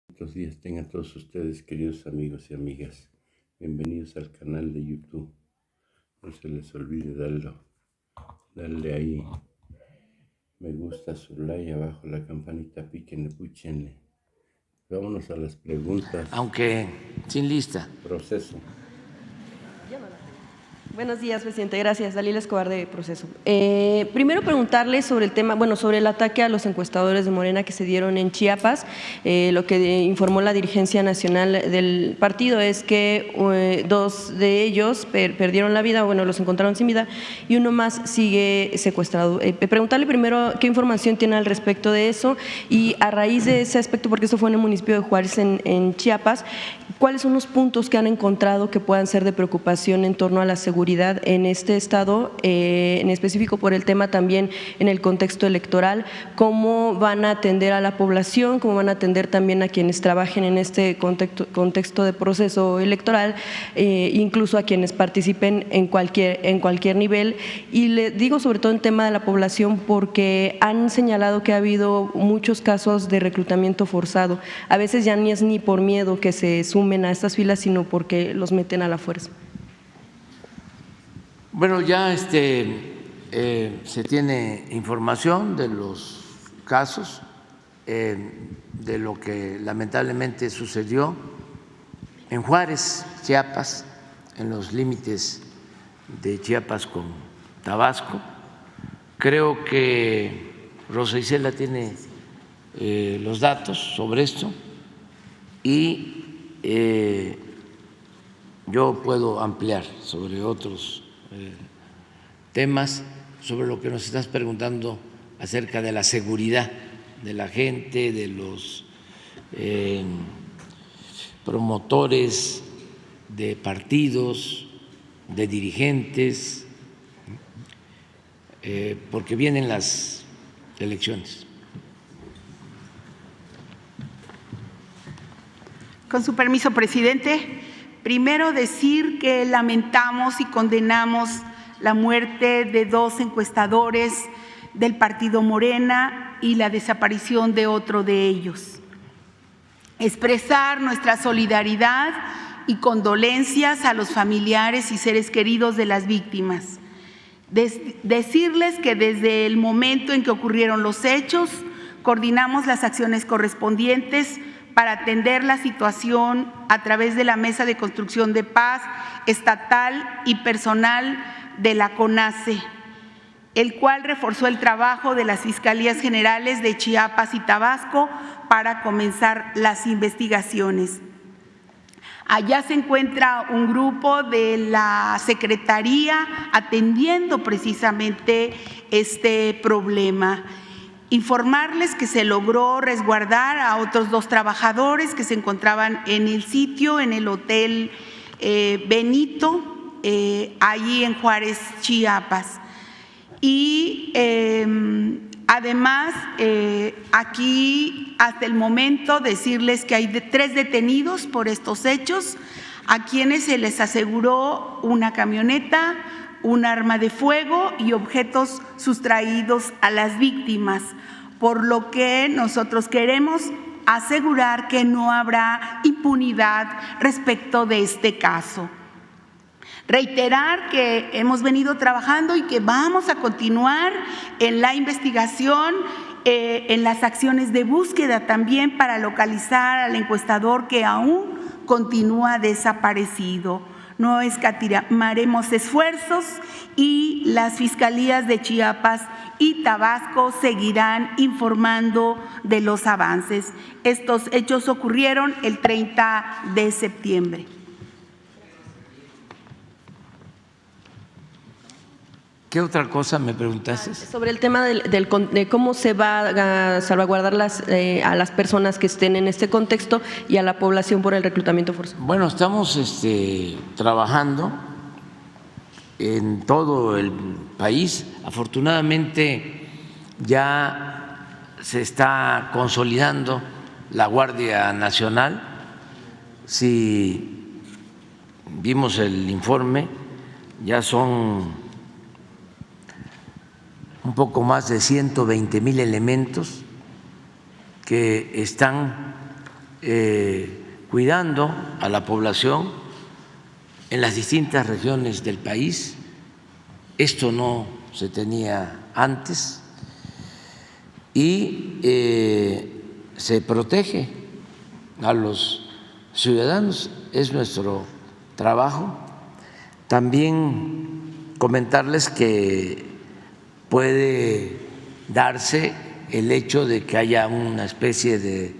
Buenos días tengan todos ustedes, queridos amigos y amigas. Bienvenidos al canal de YouTube. No se les olvide darle ahí me gusta, su like, abajo la campanita, píquenle, púchenle. Vámonos a las preguntas. Aunque sin lista. Proceso. Buenos días, presidente. Gracias. Dalila Escobar, de Proceso. Primero preguntarle sobre el tema, sobre el ataque a los encuestadores de Morena que se dieron en Chiapas. Lo que informó la dirigencia nacional del partido es que dos de ellos perdieron la vida, los encontraron sin vida, y uno más sigue secuestrado. Preguntarle primero qué información tiene al respecto de eso, y a raíz de ese aspecto, porque esto fue en el municipio de Juárez, en Chiapas, ¿cuáles son los puntos que han encontrado que puedan ser de preocupación en torno a la seguridad en este estado, en específico por el tema también en el contexto electoral? ¿Cómo van a atender a la población? ¿Cómo van a atender también a quienes trabajen en este contexto de proceso electoral, incluso a quienes participen en cualquier nivel? Y le digo sobre todo en tema de la población porque han señalado que ha habido muchos casos de reclutamiento forzado. A veces ya ni es ni por miedo que se sumen a estas filas, sino porque los meten a la fuerza. Bueno, ya se tiene información de los casos, de lo que lamentablemente sucedió en Juárez, Chiapas, en los límites de Chiapas con Tabasco. Creo que Rosa Isela tiene los datos sobre esto y yo puedo ampliar sobre otros temas, sobre lo que nos estás preguntando acerca de la seguridad de la gente, de los promotores de partidos, de dirigentes, porque vienen las elecciones. Con su permiso, presidente. Primero decir que lamentamos y condenamos la muerte de dos encuestadores del partido Morena y la desaparición de otro de ellos. Expresar nuestra solidaridad y condolencias a los familiares y seres queridos de las víctimas. Decirles que desde el momento en que ocurrieron los hechos, coordinamos las acciones correspondientes para atender la situación a través de la Mesa de Construcción de Paz estatal y personal de la CONACE, el cual reforzó el trabajo de las Fiscalías Generales de Chiapas y Tabasco para comenzar las investigaciones. Allá se encuentra un grupo de la Secretaría atendiendo precisamente este problema. Informarles que se logró resguardar a otros dos trabajadores que se encontraban en el sitio, en el Hotel Benito, allí en Juárez, Chiapas. Y además, aquí hasta el momento decirles que hay 3 detenidos por estos hechos, a quienes se les aseguró una camioneta, un arma de fuego y objetos sustraídos a las víctimas, por lo que nosotros queremos asegurar que no habrá impunidad respecto de este caso. Reiterar que hemos venido trabajando y que vamos a continuar en la investigación, en las acciones de búsqueda también para localizar al encuestador que aún continúa desaparecido. No escatimaremos esfuerzos y las fiscalías de Chiapas y Tabasco seguirán informando de los avances. Estos hechos ocurrieron el 30 de septiembre. ¿Qué otra cosa me preguntaste? Sobre el tema de cómo se va a salvaguardar a las personas que estén en este contexto y a la población por el reclutamiento forzado. Bueno, estamos trabajando en todo el país. Afortunadamente ya se está consolidando la Guardia Nacional. Si vimos el informe, ya son un poco más de 120,000 elementos que están cuidando a la población en las distintas regiones del país. Esto no se tenía antes y se protege a los ciudadanos, es nuestro trabajo. También comentarles que puede darse el hecho de que haya una especie de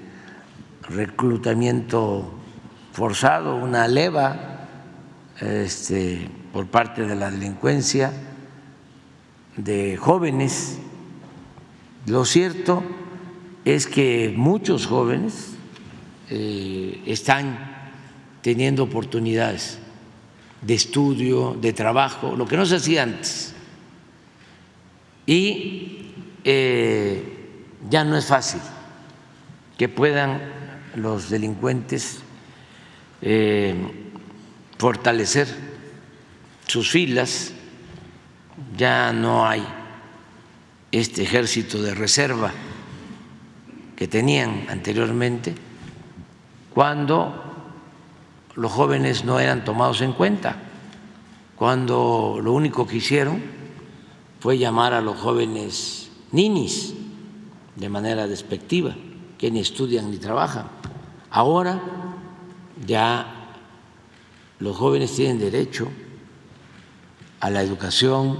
reclutamiento forzado, una leva por parte de la delincuencia de jóvenes. Lo cierto es que muchos jóvenes están teniendo oportunidades de estudio, de trabajo, lo que no se hacía antes. Y ya no es fácil que puedan los delincuentes fortalecer sus filas, ya no hay este ejército de reserva que tenían anteriormente, cuando los jóvenes no eran tomados en cuenta, cuando lo único que hicieron fue llamar a los jóvenes ninis de manera despectiva, que ni estudian ni trabajan. Ahora ya los jóvenes tienen derecho a la educación,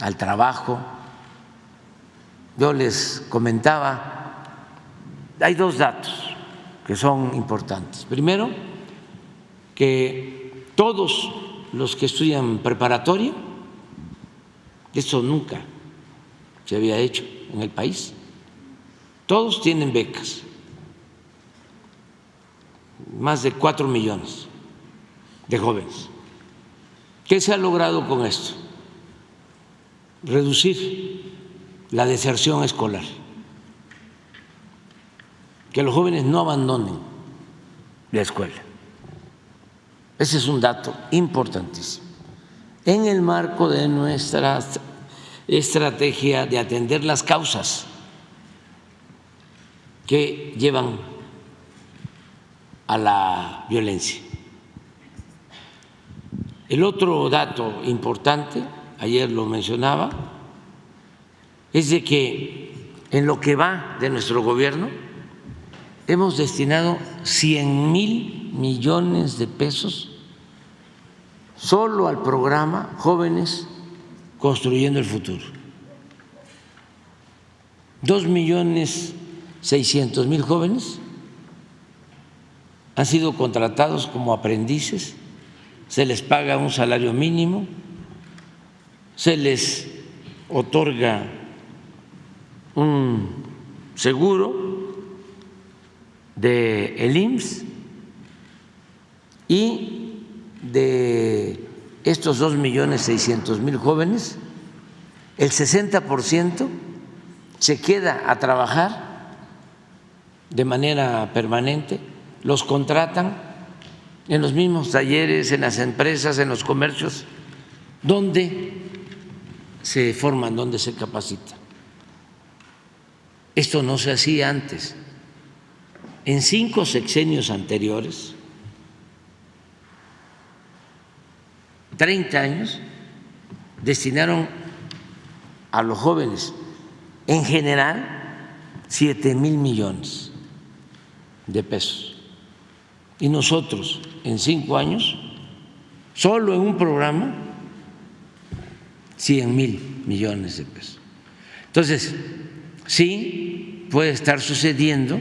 al trabajo. Yo les comentaba, hay dos datos que son importantes. Primero, que todos los que estudian preparatoria, eso nunca se había hecho en el país, todos tienen becas, más de 4 millones de jóvenes. ¿Qué se ha logrado con esto? Reducir la deserción escolar, que los jóvenes no abandonen la escuela. Ese es un dato importantísimo. En el marco de nuestra estrategia de atender las causas que llevan a la violencia. El otro dato importante, ayer lo mencionaba, es de que en lo que va de nuestro gobierno hemos destinado 100,000 millones de pesos solo al programa Jóvenes Construyendo el Futuro. 2,600,000 jóvenes han sido contratados como aprendices, se les paga un salario mínimo, se les otorga un seguro del IMSS, y de estos 2,600,000 jóvenes, el 60% se queda a trabajar de manera permanente, los contratan en los mismos talleres, en las empresas, en los comercios, donde se forman, donde se capacitan. Esto no se hacía antes. En 5 sexenios anteriores, 30 años, destinaron a los jóvenes en general 7,000 millones de pesos. Y nosotros en 5 años, solo en un programa, 100,000 millones de pesos. Entonces, sí puede estar sucediendo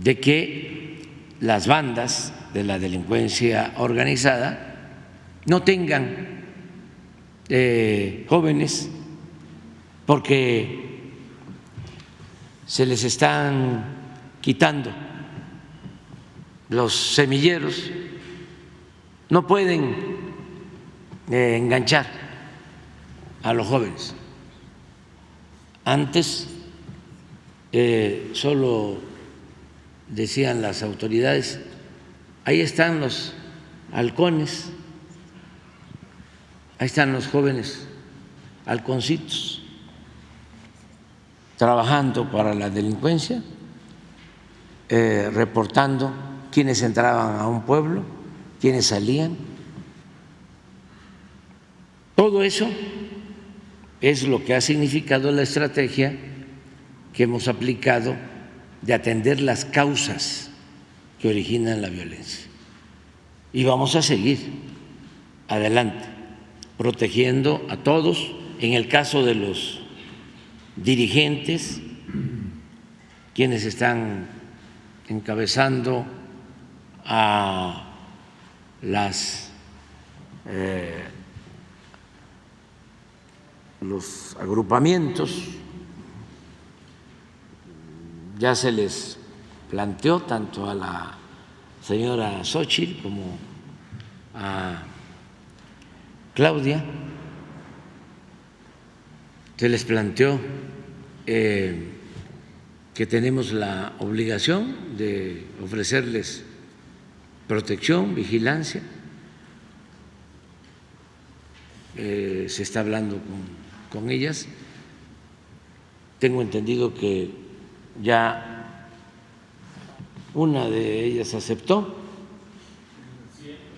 de que las bandas de la delincuencia organizada no tengan jóvenes porque se les están quitando los semilleros, no pueden enganchar a los jóvenes. Antes solo decían las autoridades, ahí están los halcones, ahí están los jóvenes halconcitos trabajando para la delincuencia, reportando quiénes entraban a un pueblo, quiénes salían. Todo eso es lo que ha significado la estrategia que hemos aplicado de atender las causas que originan la violencia. Y vamos a seguir adelante, protegiendo a todos. En el caso de los dirigentes, quienes están encabezando a los agrupamientos, ya se les planteó tanto a la señora Xóchitl como a Claudia, se les planteó que tenemos la obligación de ofrecerles protección, vigilancia. Se está hablando con ellas. Tengo entendido que ya una de ellas aceptó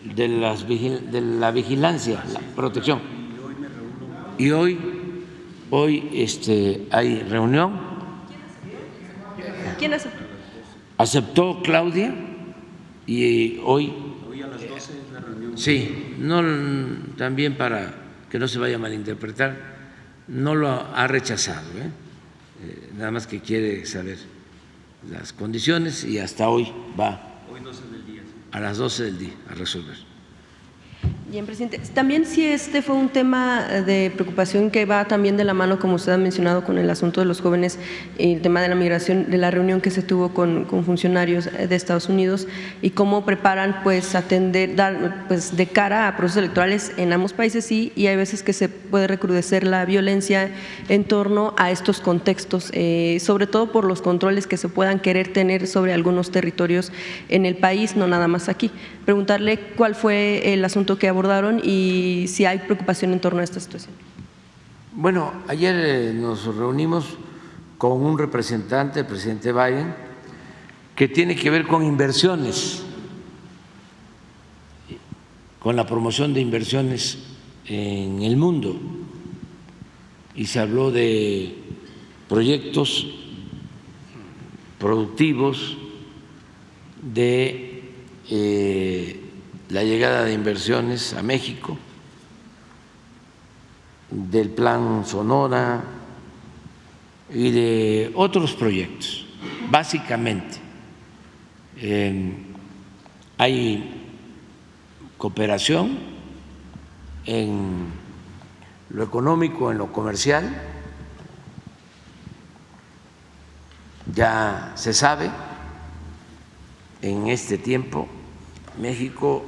de la vigilancia, la protección. Y hoy hay reunión. ¿Quién aceptó? Aceptó Claudia y hoy a las 12 es la reunión. Sí, no, también para que no se vaya a malinterpretar, no lo ha rechazado, nada más que quiere saber las condiciones y hasta hoy va Hoy 12 del día. a las 12 del día a resolver. Bien, presidente. También si este fue un tema de preocupación que va también de la mano, como usted ha mencionado, con el asunto de los jóvenes, el tema de la migración, de la reunión que se tuvo con funcionarios de Estados Unidos y cómo preparan pues atender, dar pues de cara a procesos electorales en ambos países, sí, y hay veces que se puede recrudecer la violencia en torno a estos contextos, sobre todo por los controles que se puedan querer tener sobre algunos territorios en el país, no nada más aquí. Preguntarle cuál fue el asunto que abordaron y si hay preocupación en torno a esta situación. Bueno, ayer nos reunimos con un representante, el presidente Biden, que tiene que ver con inversiones, con la promoción de inversiones en el mundo, y se habló de proyectos productivos, de la llegada de inversiones a México, del Plan Sonora y de otros proyectos. Básicamente, hay cooperación en lo económico, en lo comercial. Ya se sabe, en este tiempo México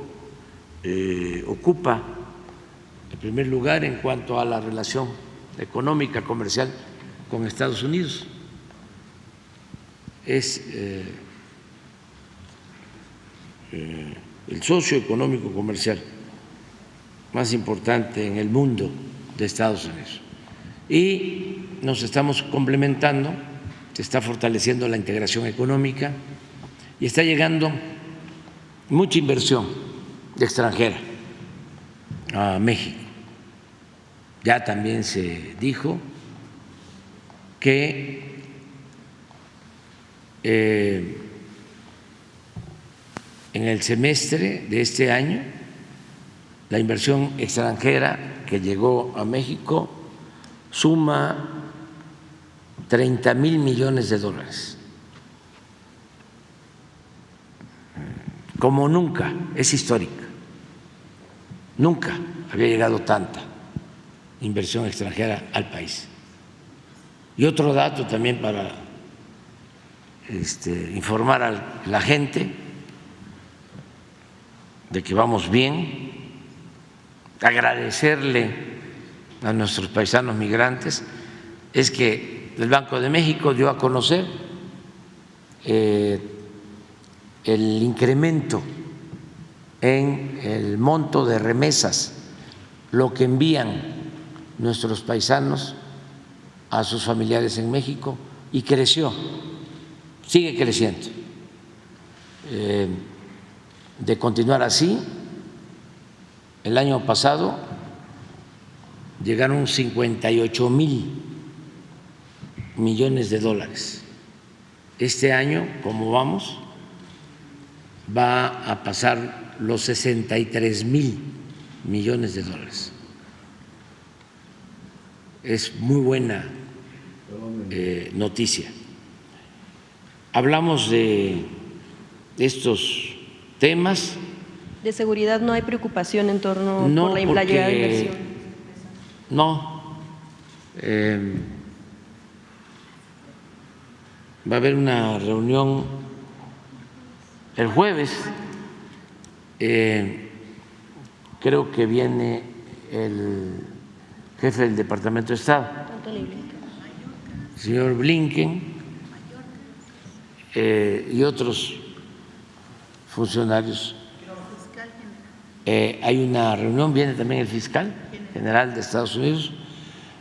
ocupa el primer lugar en cuanto a la relación económica, comercial con Estados Unidos. Es el socio económico comercial más importante en el mundo de Estados Unidos. Y nos estamos complementando, se está fortaleciendo la integración económica y está llegando mucha inversión extranjera a México. Ya también se dijo que en el semestre de este año la inversión extranjera que llegó a México suma 30,000 millones de dólares. Como nunca, es histórica. Nunca había llegado tanta inversión extranjera al país. Y otro dato también para informar a la gente de que vamos bien, agradecerle a nuestros paisanos migrantes, es que el Banco de México dio a conocer el incremento en el monto de remesas, lo que envían nuestros paisanos a sus familiares en México, y creció, sigue creciendo de continuar así. El año pasado llegaron 58,000 millones de dólares. Este año, como vamos, va a pasar los 63,000 millones de dólares. Es muy buena noticia. Hablamos de estos temas. De seguridad no hay preocupación en torno No, por la porque llegada de inversión. No. Va a haber una reunión el jueves. Creo que viene el jefe del Departamento de Estado, el señor Blinken, y otros funcionarios. Hay una reunión, viene también el fiscal general de Estados Unidos.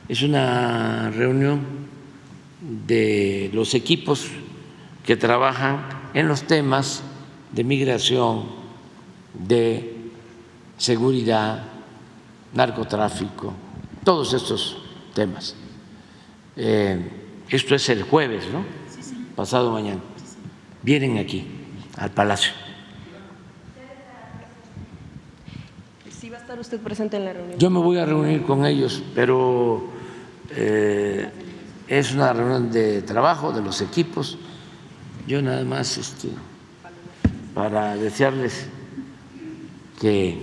Es una reunión de los equipos que trabajan en los temas de migración, de seguridad, narcotráfico, todos estos temas. Esto es el jueves, ¿no? Pasado mañana. Vienen aquí, al Palacio. ¿Sí va a estar usted presente en la reunión? Yo me voy a reunir con ellos, pero es una reunión de trabajo de los equipos. Yo nada más para desearles que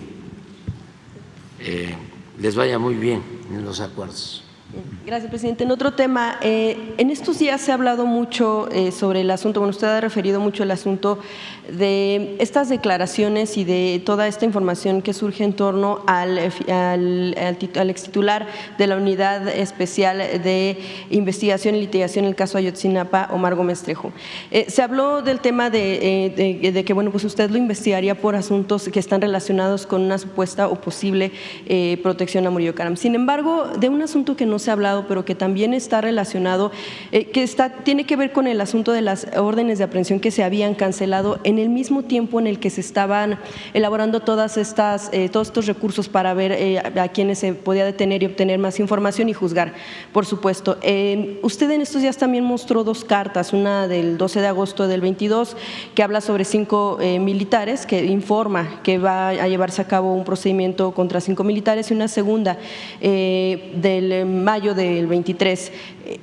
les vaya muy bien en los acuerdos. Gracias, presidente. En otro tema, en estos días se ha hablado mucho sobre el asunto, bueno, usted ha referido mucho el asunto de estas declaraciones y de toda esta información que surge en torno al extitular de la Unidad Especial de Investigación y Litigación en el caso Ayotzinapa, Omar Gómez Trejo. Se habló del tema de que, bueno, pues usted lo investigaría por asuntos que están relacionados con una supuesta o posible protección a Murillo Karam. Sin embargo, de un asunto que no se ha hablado, pero que también está relacionado, tiene que ver con el asunto de las órdenes de aprehensión que se habían cancelado en el mismo tiempo en el que se estaban elaborando todos estos recursos para ver a quienes se podía detener y obtener más información y juzgar, por supuesto. Usted en estos días también mostró dos cartas, una del 12 de agosto del 22, que habla sobre 5 militares, que informa que va a llevarse a cabo un procedimiento contra 5 militares, y una segunda del mayo del 23,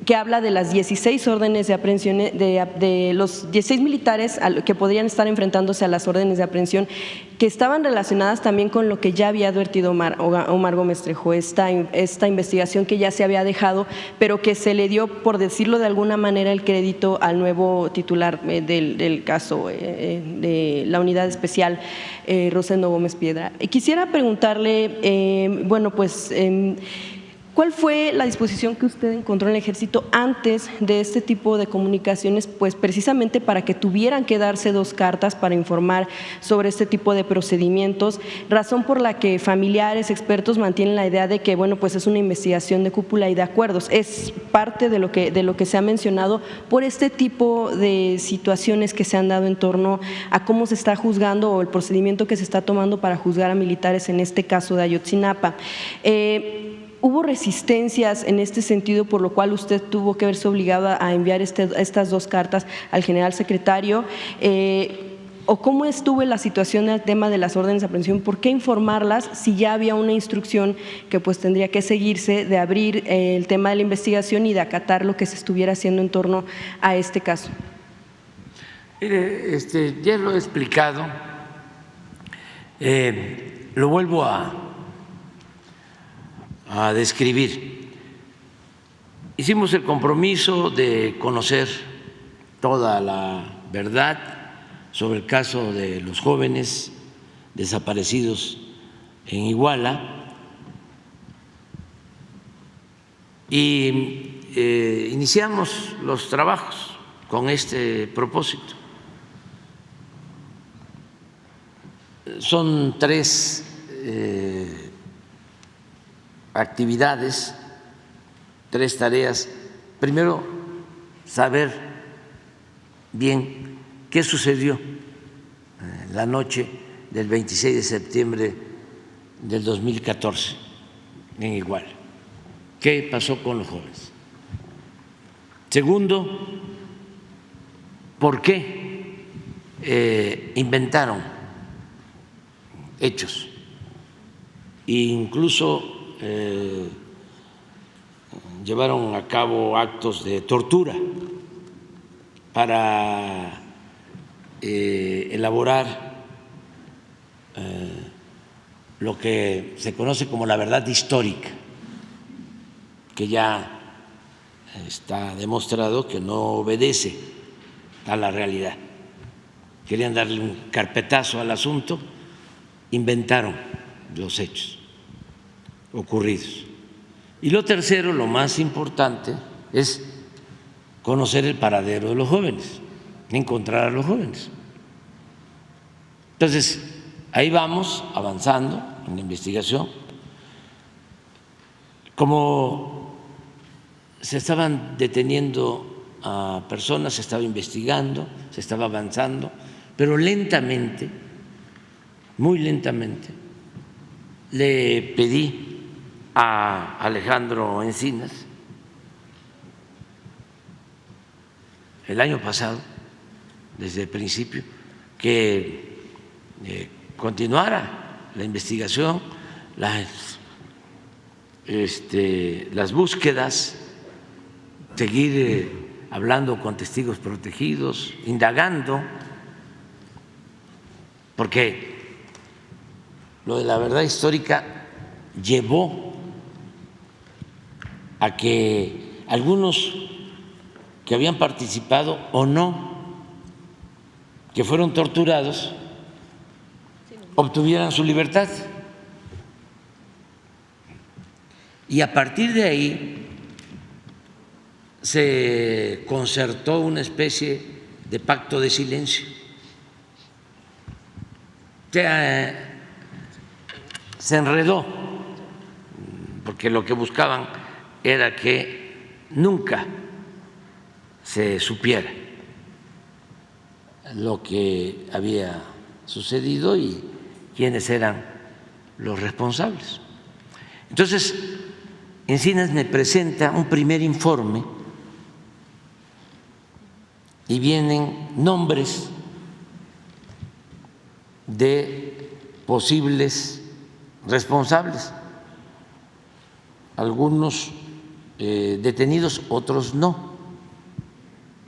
que habla de las 16 órdenes de aprehensión, de los 16 militares que podrían estar enfrentándose a las órdenes de aprehensión, que estaban relacionadas también con lo que ya había advertido Omar Gómez Trejo, esta investigación que ya se había dejado, pero que se le dio, por decirlo de alguna manera, el crédito al nuevo titular del caso de la Unidad Especial, Rosendo Gómez Piedra. Quisiera preguntarle, bueno, pues, ¿cuál fue la disposición que usted encontró en el Ejército antes de este tipo de comunicaciones, pues precisamente para que tuvieran que darse 2 cartas para informar sobre este tipo de procedimientos, razón por la que familiares, expertos mantienen la idea de que, bueno, pues es una investigación de cúpula y de acuerdos? Es parte de lo que se ha mencionado por este tipo de situaciones que se han dado en torno a cómo se está juzgando o el procedimiento que se está tomando para juzgar a militares en este caso de Ayotzinapa. ¿Hubo resistencias en este sentido, por lo cual usted tuvo que verse obligada a enviar estas 2 cartas al general secretario? ¿O cómo estuvo la situación del tema de las órdenes de aprehensión? ¿Por qué informarlas si ya había una instrucción que pues tendría que seguirse de abrir el tema de la investigación y de acatar lo que se estuviera haciendo en torno a este caso? Mire, ya lo he explicado, lo vuelvo a describir. Hicimos el compromiso de conocer toda la verdad sobre el caso de los jóvenes desaparecidos en Iguala y iniciamos los trabajos con este propósito. Son 3 actividades, 3 tareas. Primero, saber bien qué sucedió la noche del 26 de septiembre del 2014 en Iguala. ¿Qué pasó con los jóvenes? Segundo, ¿por qué inventaron hechos? E incluso llevaron a cabo actos de tortura para elaborar lo que se conoce como la verdad histórica, que ya está demostrado que no obedece a la realidad. Querían darle un carpetazo al asunto, inventaron los hechos ocurridos. Y lo tercero, lo más importante, es conocer el paradero de los jóvenes, encontrar a los jóvenes. Entonces, ahí vamos avanzando en la investigación. Como se estaban deteniendo a personas, se estaba investigando, se estaba avanzando, pero lentamente, muy lentamente, le pedí a Alejandro Encinas el año pasado, desde el principio, que continuara la investigación, las búsquedas, seguir hablando con testigos protegidos, indagando, porque lo de la verdad histórica llevó a que algunos que habían participado o no, que fueron torturados, obtuvieran su libertad. Y a partir de ahí se concertó una especie de pacto de silencio. Se enredó, porque lo que buscaban era que nunca se supiera lo que había sucedido y quiénes eran los responsables. Entonces, Encinas me presenta un primer informe y vienen nombres de posibles responsables, algunos detenidos, otros no.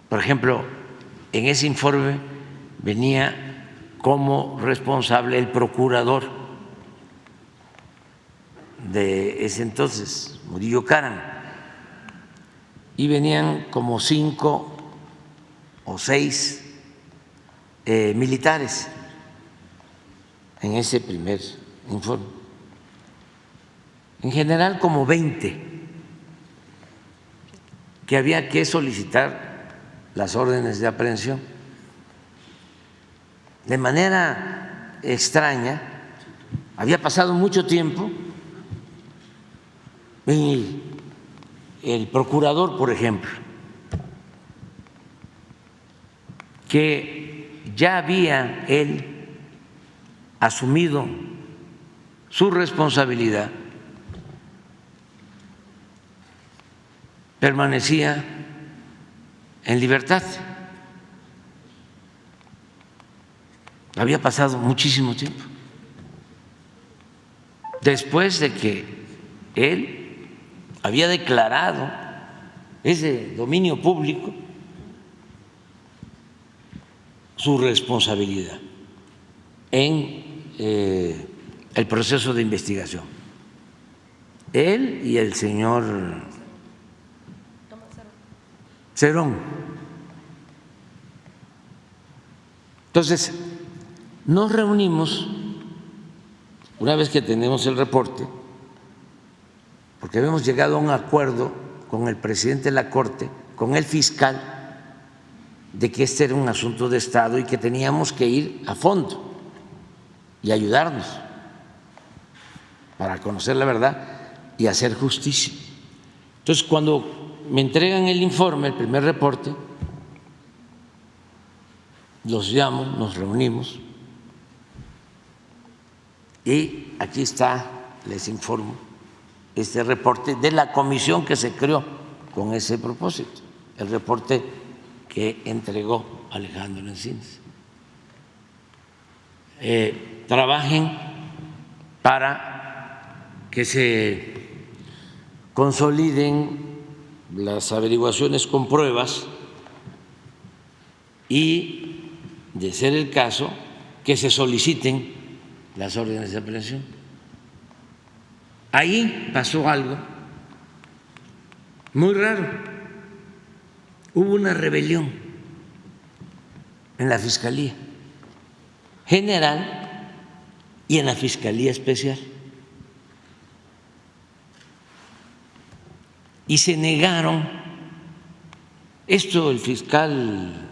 Por ejemplo, en ese informe venía como responsable el procurador de ese entonces, Murillo Karam, y venían como 5 o 6 militares en ese primer informe. En general como 20 que había que solicitar las órdenes de aprehensión. De manera extraña, había pasado mucho tiempo y el procurador, por ejemplo, que ya había él asumido su responsabilidad, permanecía en libertad. Había pasado muchísimo tiempo. Después de que él había declarado ese dominio público su responsabilidad en el proceso de investigación. Él y el señor Cerón. Entonces, nos reunimos una vez que tenemos el reporte, porque habíamos llegado a un acuerdo con el presidente de la Corte, con el fiscal, de que este era un asunto de Estado y que teníamos que ir a fondo y ayudarnos para conocer la verdad y hacer justicia. Entonces, cuando me entregan el informe, el primer reporte, los llamo, nos reunimos Y aquí está, les informo, este reporte de la comisión que se creó con ese propósito, el reporte que entregó Alejandro Encinas. Trabajen para que se consoliden las averiguaciones con pruebas y, de ser el caso, que se soliciten las órdenes de aprehensión. Ahí pasó algo muy raro. Hubo una rebelión en la Fiscalía General y en la Fiscalía Especial. Y se negaron, esto el fiscal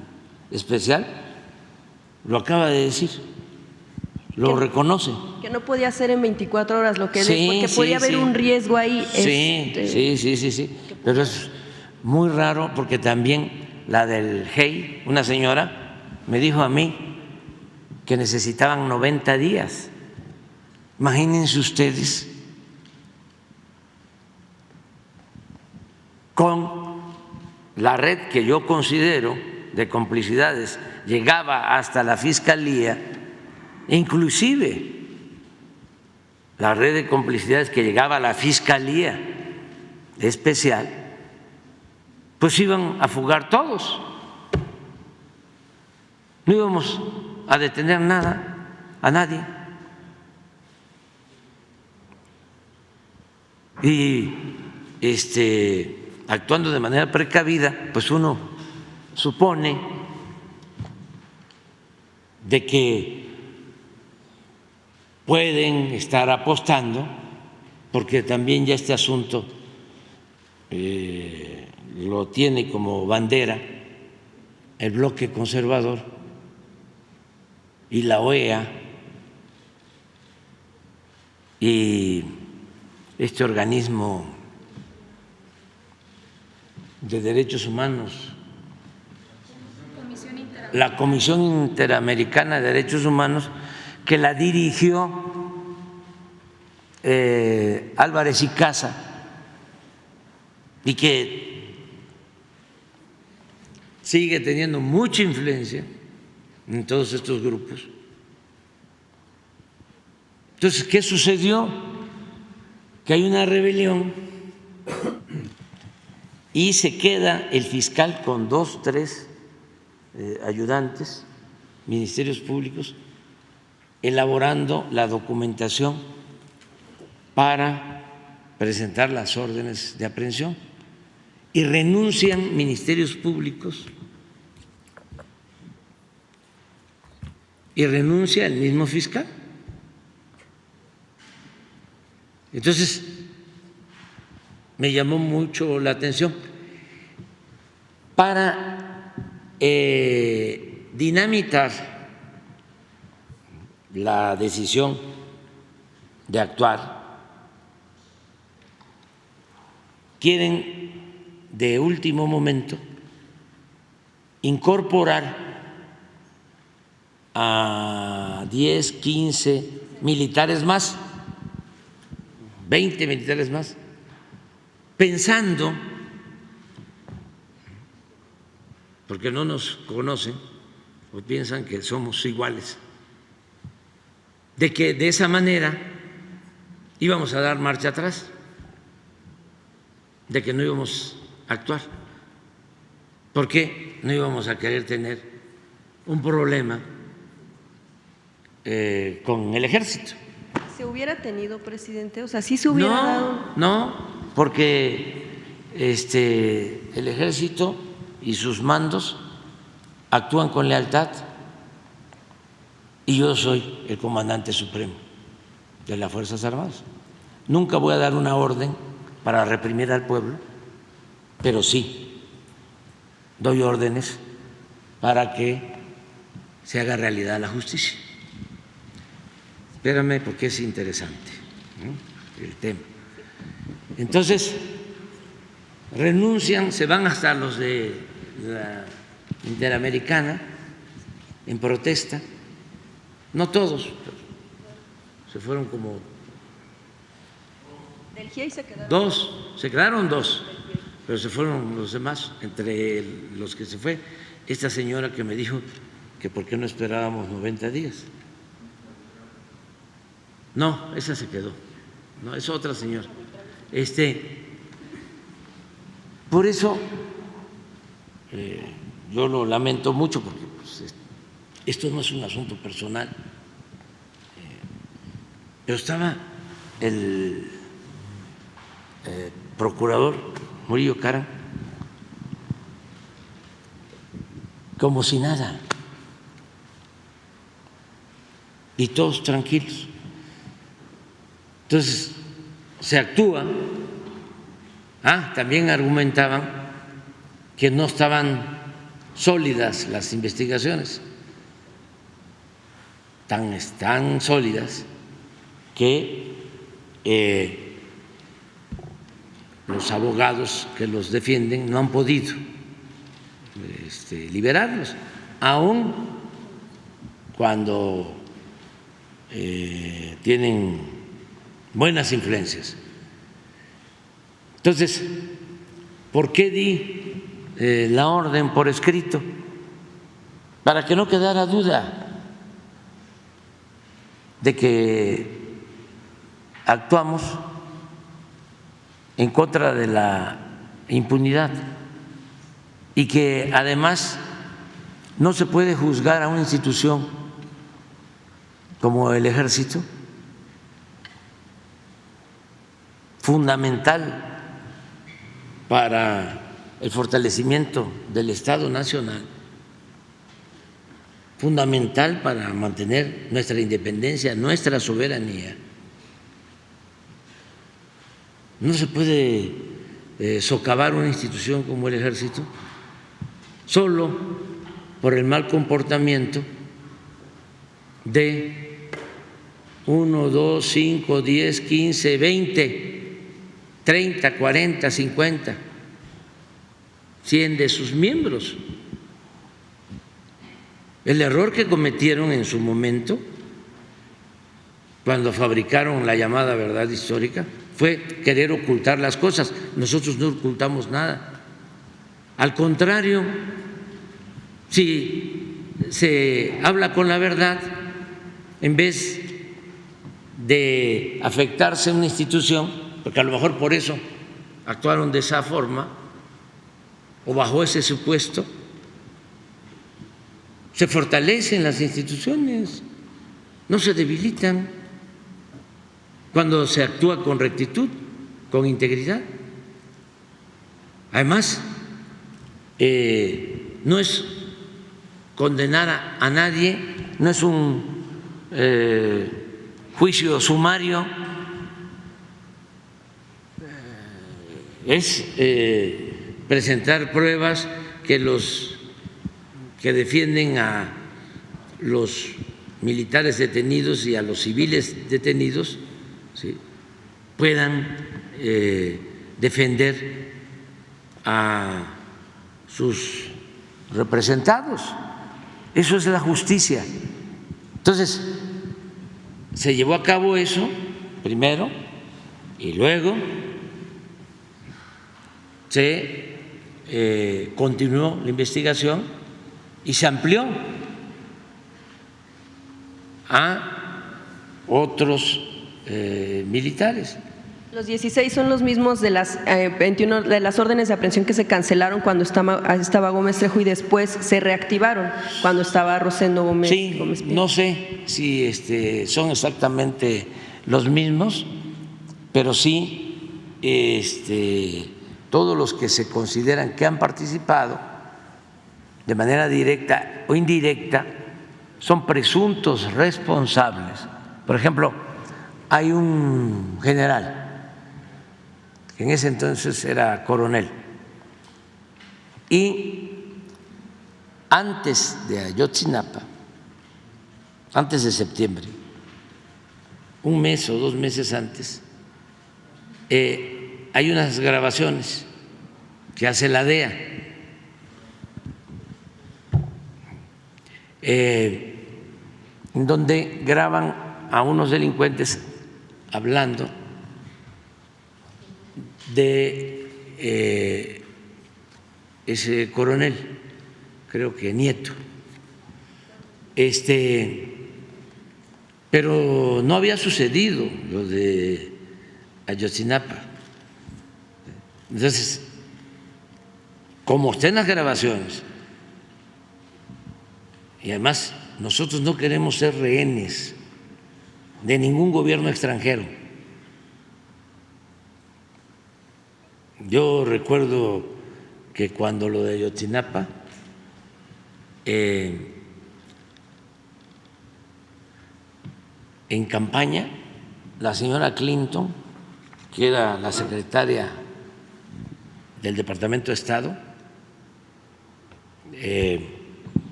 especial lo acaba de decir, lo reconoce. Que no podía ser en 24 horas lo que Sí, porque podía haber un riesgo ahí. Sí, pero es muy raro porque también la del GEI, una señora, me dijo a mí que necesitaban 90 días. Imagínense ustedes con la red que yo considero de complicidades, llegaba hasta la Fiscalía, inclusive la red de complicidades que llegaba a la Fiscalía Especial, pues iban a fugar todos. No íbamos a detener a nadie. Y actuando de manera precavida, pues uno supone de que pueden estar apostando, porque también ya este asunto lo tiene como bandera el bloque conservador y la OEA y este organismo de Derechos Humanos, la Comisión Interamericana de Derechos Humanos, que la dirigió Álvarez y Casa, y que sigue teniendo mucha influencia en todos estos grupos. Entonces, ¿qué sucedió? Que hay una rebelión y se queda el fiscal con 2, 3 ayudantes, ministerios públicos, elaborando la documentación para presentar las órdenes de aprehensión, y renuncian ministerios públicos y renuncia el mismo fiscal. Entonces, me llamó mucho la atención. Para dinamitar la decisión de actuar, quieren de último momento incorporar a 10, 15 militares más, 20 militares más, pensando, porque no nos conocen o piensan que somos iguales, de que de esa manera íbamos a dar marcha atrás, de que no íbamos a actuar, porque no íbamos a querer tener un problema con el ejército. ¿Se hubiera tenido, presidente? O sea, sí se hubiera dado. No, porque el ejército y sus mandos actúan con lealtad y yo soy el comandante supremo de las Fuerzas Armadas. Nunca voy a dar una orden para reprimir al pueblo, pero sí doy órdenes para que se haga realidad la justicia. Espérame, porque es interesante, ¿no?, el tema. Entonces, renuncian, se van hasta los de la Interamericana en protesta, no todos, se fueron como Del GIEI se quedaron dos, pero se fueron los demás, entre los que se fue esta señora que me dijo que por qué no esperábamos 90 días. No, esa se quedó, no, es otra señora. Por eso yo lo lamento mucho, porque pues, esto no es un asunto personal, pero estaba el procurador Murillo Karam como si nada, y todos tranquilos. Entonces se actúa. También argumentaban que no estaban sólidas las investigaciones, tan sólidas que los abogados que los defienden no han podido liberarlos, aun cuando tienen buenas influencias. Entonces, ¿por qué di la orden por escrito? Para que no quedara duda de que actuamos en contra de la impunidad y que además no se puede juzgar a una institución como el Ejército, fundamental para el fortalecimiento del Estado Nacional, fundamental para mantener nuestra independencia, nuestra soberanía. No se puede socavar una institución como el Ejército solo por el mal comportamiento de 1, 2, 5, 10, 15, 20, 30, 40, 50, 100 de sus miembros. El error que cometieron en su momento, cuando fabricaron la llamada verdad histórica, fue querer ocultar las cosas. Nosotros no ocultamos nada. Al contrario, si se habla con la verdad, en vez de afectarse una institución, porque a lo mejor por eso actuaron de esa forma o bajo ese supuesto, se fortalecen las instituciones, no se debilitan cuando se actúa con rectitud, con integridad. Además, no es condenar a nadie, no es un juicio sumario, es presentar pruebas que los que defienden a los militares detenidos y a los civiles detenidos, ¿sí?, puedan defender a sus representados. Eso es la justicia. Entonces, se llevó a cabo eso primero y luego se continuó la investigación y se amplió a otros militares. Los 16 son los mismos de las 21 de las órdenes de aprehensión que se cancelaron cuando estaba Gómez Trejo y después se reactivaron cuando estaba Rosendo Gómez. Sí, Gómez Pino. no sé si son exactamente los mismos, pero sí todos los que se consideran que han participado de manera directa o indirecta son presuntos responsables. Por ejemplo, hay un general que en ese entonces era coronel y antes de Ayotzinapa, antes de septiembre, un mes o 2 meses antes, hay unas grabaciones que hace la DEA donde graban a unos delincuentes hablando de ese coronel, creo que Nieto, pero no había sucedido lo de Ayotzinapa. Entonces, como está en las grabaciones, y además nosotros no queremos ser rehenes de ningún gobierno extranjero. Yo recuerdo que cuando lo de Ayotzinapa, en campaña, la señora Clinton, que era la secretaria del Departamento de Estado,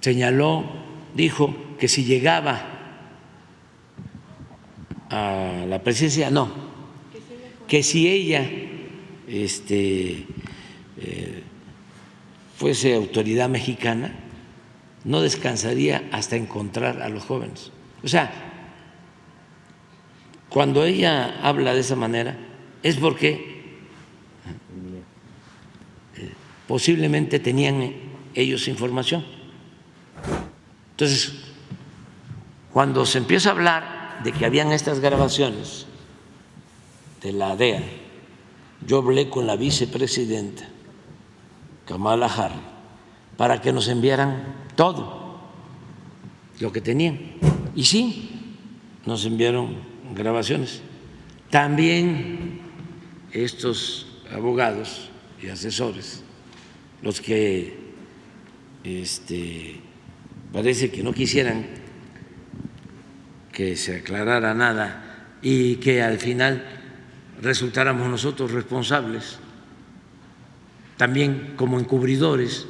señaló, dijo que si llegaba a la presidencia, no, que si ella fuese autoridad mexicana, no descansaría hasta encontrar a los jóvenes. O sea, cuando ella habla de esa manera es porque posiblemente tenían ellos información. Entonces, cuando se empieza a hablar de que habían estas grabaciones de la DEA, yo hablé con la vicepresidenta Kamala Harris para que nos enviaran todo lo que tenían. Y sí, nos enviaron grabaciones. También estos abogados y asesores, los que parece que no quisieran que se aclarara nada y que al final resultáramos nosotros responsables, también como encubridores,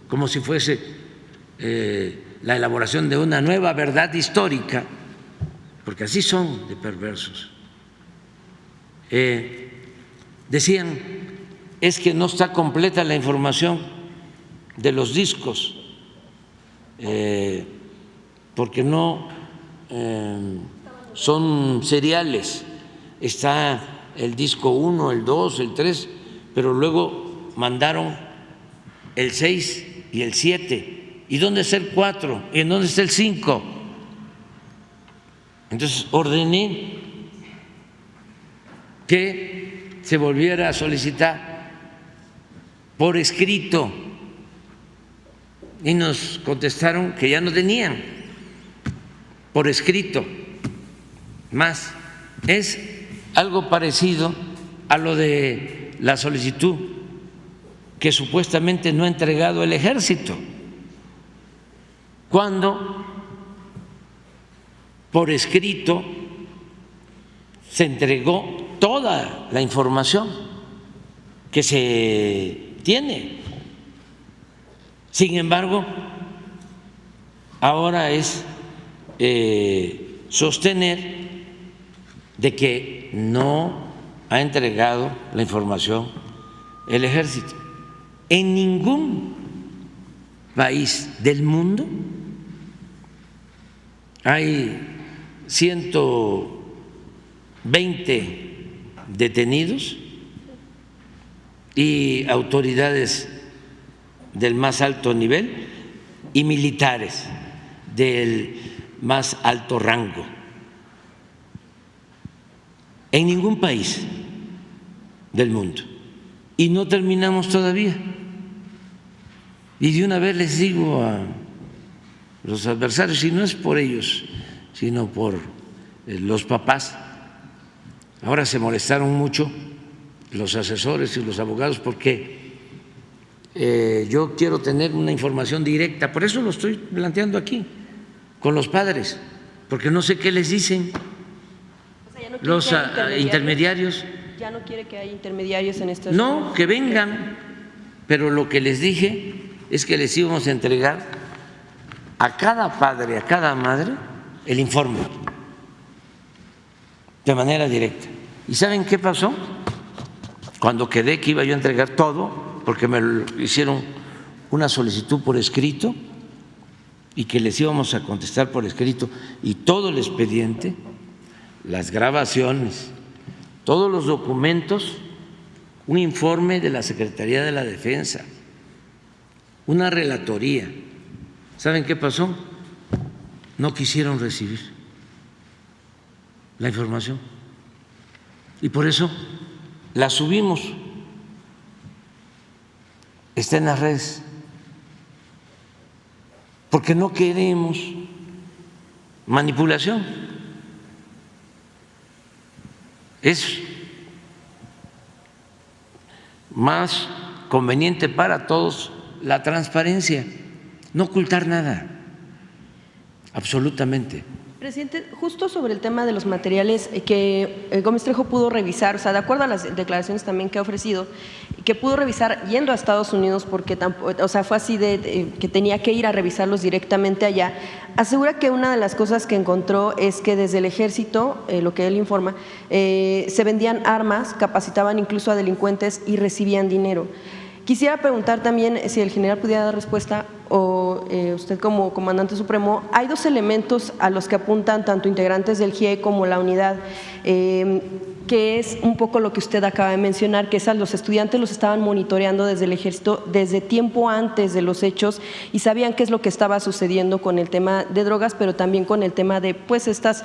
como si fuese la elaboración de una nueva verdad histórica, porque así son de perversos. Decían, es que no está completa la información de los discos, porque no son seriales, está el disco 1, el 2, el 3, pero luego mandaron el 6 y el 7. ¿Y dónde está el 4? ¿Y en dónde está el 5? Entonces ordené que se volviera a solicitar por escrito y nos contestaron que ya no tenían por escrito más. Es algo parecido a lo de la solicitud que supuestamente no ha entregado el Ejército, cuando por escrito se entregó toda la información que se tiene. Sin embargo, ahora es sostener de que no ha entregado la información el Ejército. En ningún país del mundo hay 120 detenidos y autoridades del más alto nivel y militares del más alto rango. En ningún país del mundo. Y no terminamos todavía. Y de una vez les digo a los adversarios, y no es por ellos, sino por los papás. Ahora se molestaron mucho los asesores y los abogados porque yo quiero tener una información directa, por eso lo estoy planteando aquí, con los padres, porque no sé qué les dicen los intermediarios. ¿Ya no quiere que haya intermediarios en estos? No, que vengan, pero lo que les dije es que les íbamos a entregar a cada padre, a cada madre, el informe de manera directa. ¿Y saben qué pasó? Cuando quedé que iba yo a entregar todo, porque me hicieron una solicitud por escrito, y que les íbamos a contestar por escrito, y todo el expediente, las grabaciones, todos los documentos, un informe de la Secretaría de la Defensa, una relatoría. ¿Saben qué pasó? No quisieron recibir la información y por eso la subimos. Está en las redes, porque no queremos manipulación. Es más conveniente para todos la transparencia, no ocultar nada, absolutamente. Presidente, justo sobre el tema de los materiales que Gómez Trejo pudo revisar, o sea, de acuerdo a las declaraciones también que ha ofrecido, que pudo revisar yendo a Estados Unidos porque o sea, fue así de que tenía que ir a revisarlos directamente allá, asegura que una de las cosas que encontró es que desde el ejército, lo que él informa, se vendían armas, capacitaban incluso a delincuentes y recibían dinero. Quisiera preguntar también si el general pudiera dar respuesta o usted como comandante supremo, hay dos elementos a los que apuntan tanto integrantes del GIE como la unidad, que es un poco lo que usted acaba de mencionar, que es a los estudiantes los estaban monitoreando desde el ejército desde tiempo antes de los hechos y sabían qué es lo que estaba sucediendo con el tema de drogas, pero también con el tema de pues estas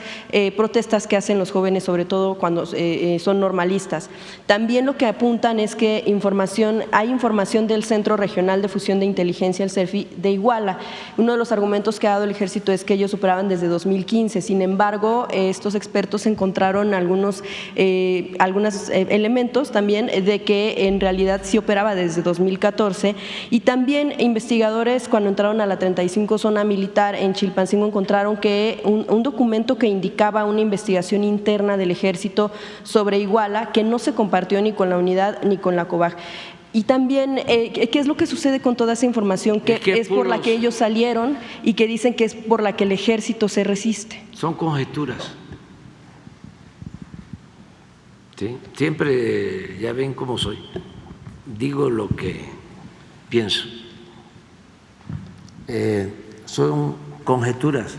protestas que hacen los jóvenes, sobre todo cuando son normalistas. También lo que apuntan es que hay información del Centro Regional de Fusión de Inteligencia, el CERFI, de Iguala. Uno de los argumentos que ha dado el ejército es que ellos operaban desde 2015, sin embargo, estos expertos encontraron algunos elementos también de que en realidad sí operaba desde 2014 y también investigadores cuando entraron a la 35 zona militar en Chilpancingo encontraron que un documento que indicaba una investigación interna del ejército sobre Iguala que no se compartió ni con la unidad ni con la COBAG. Y también, ¿qué es lo que sucede con toda esa información que es por la que ellos salieron y que dicen que es por la que el ejército se resiste? Son conjeturas. ¿Sí? Siempre, ya ven cómo soy, digo lo que pienso. Son conjeturas.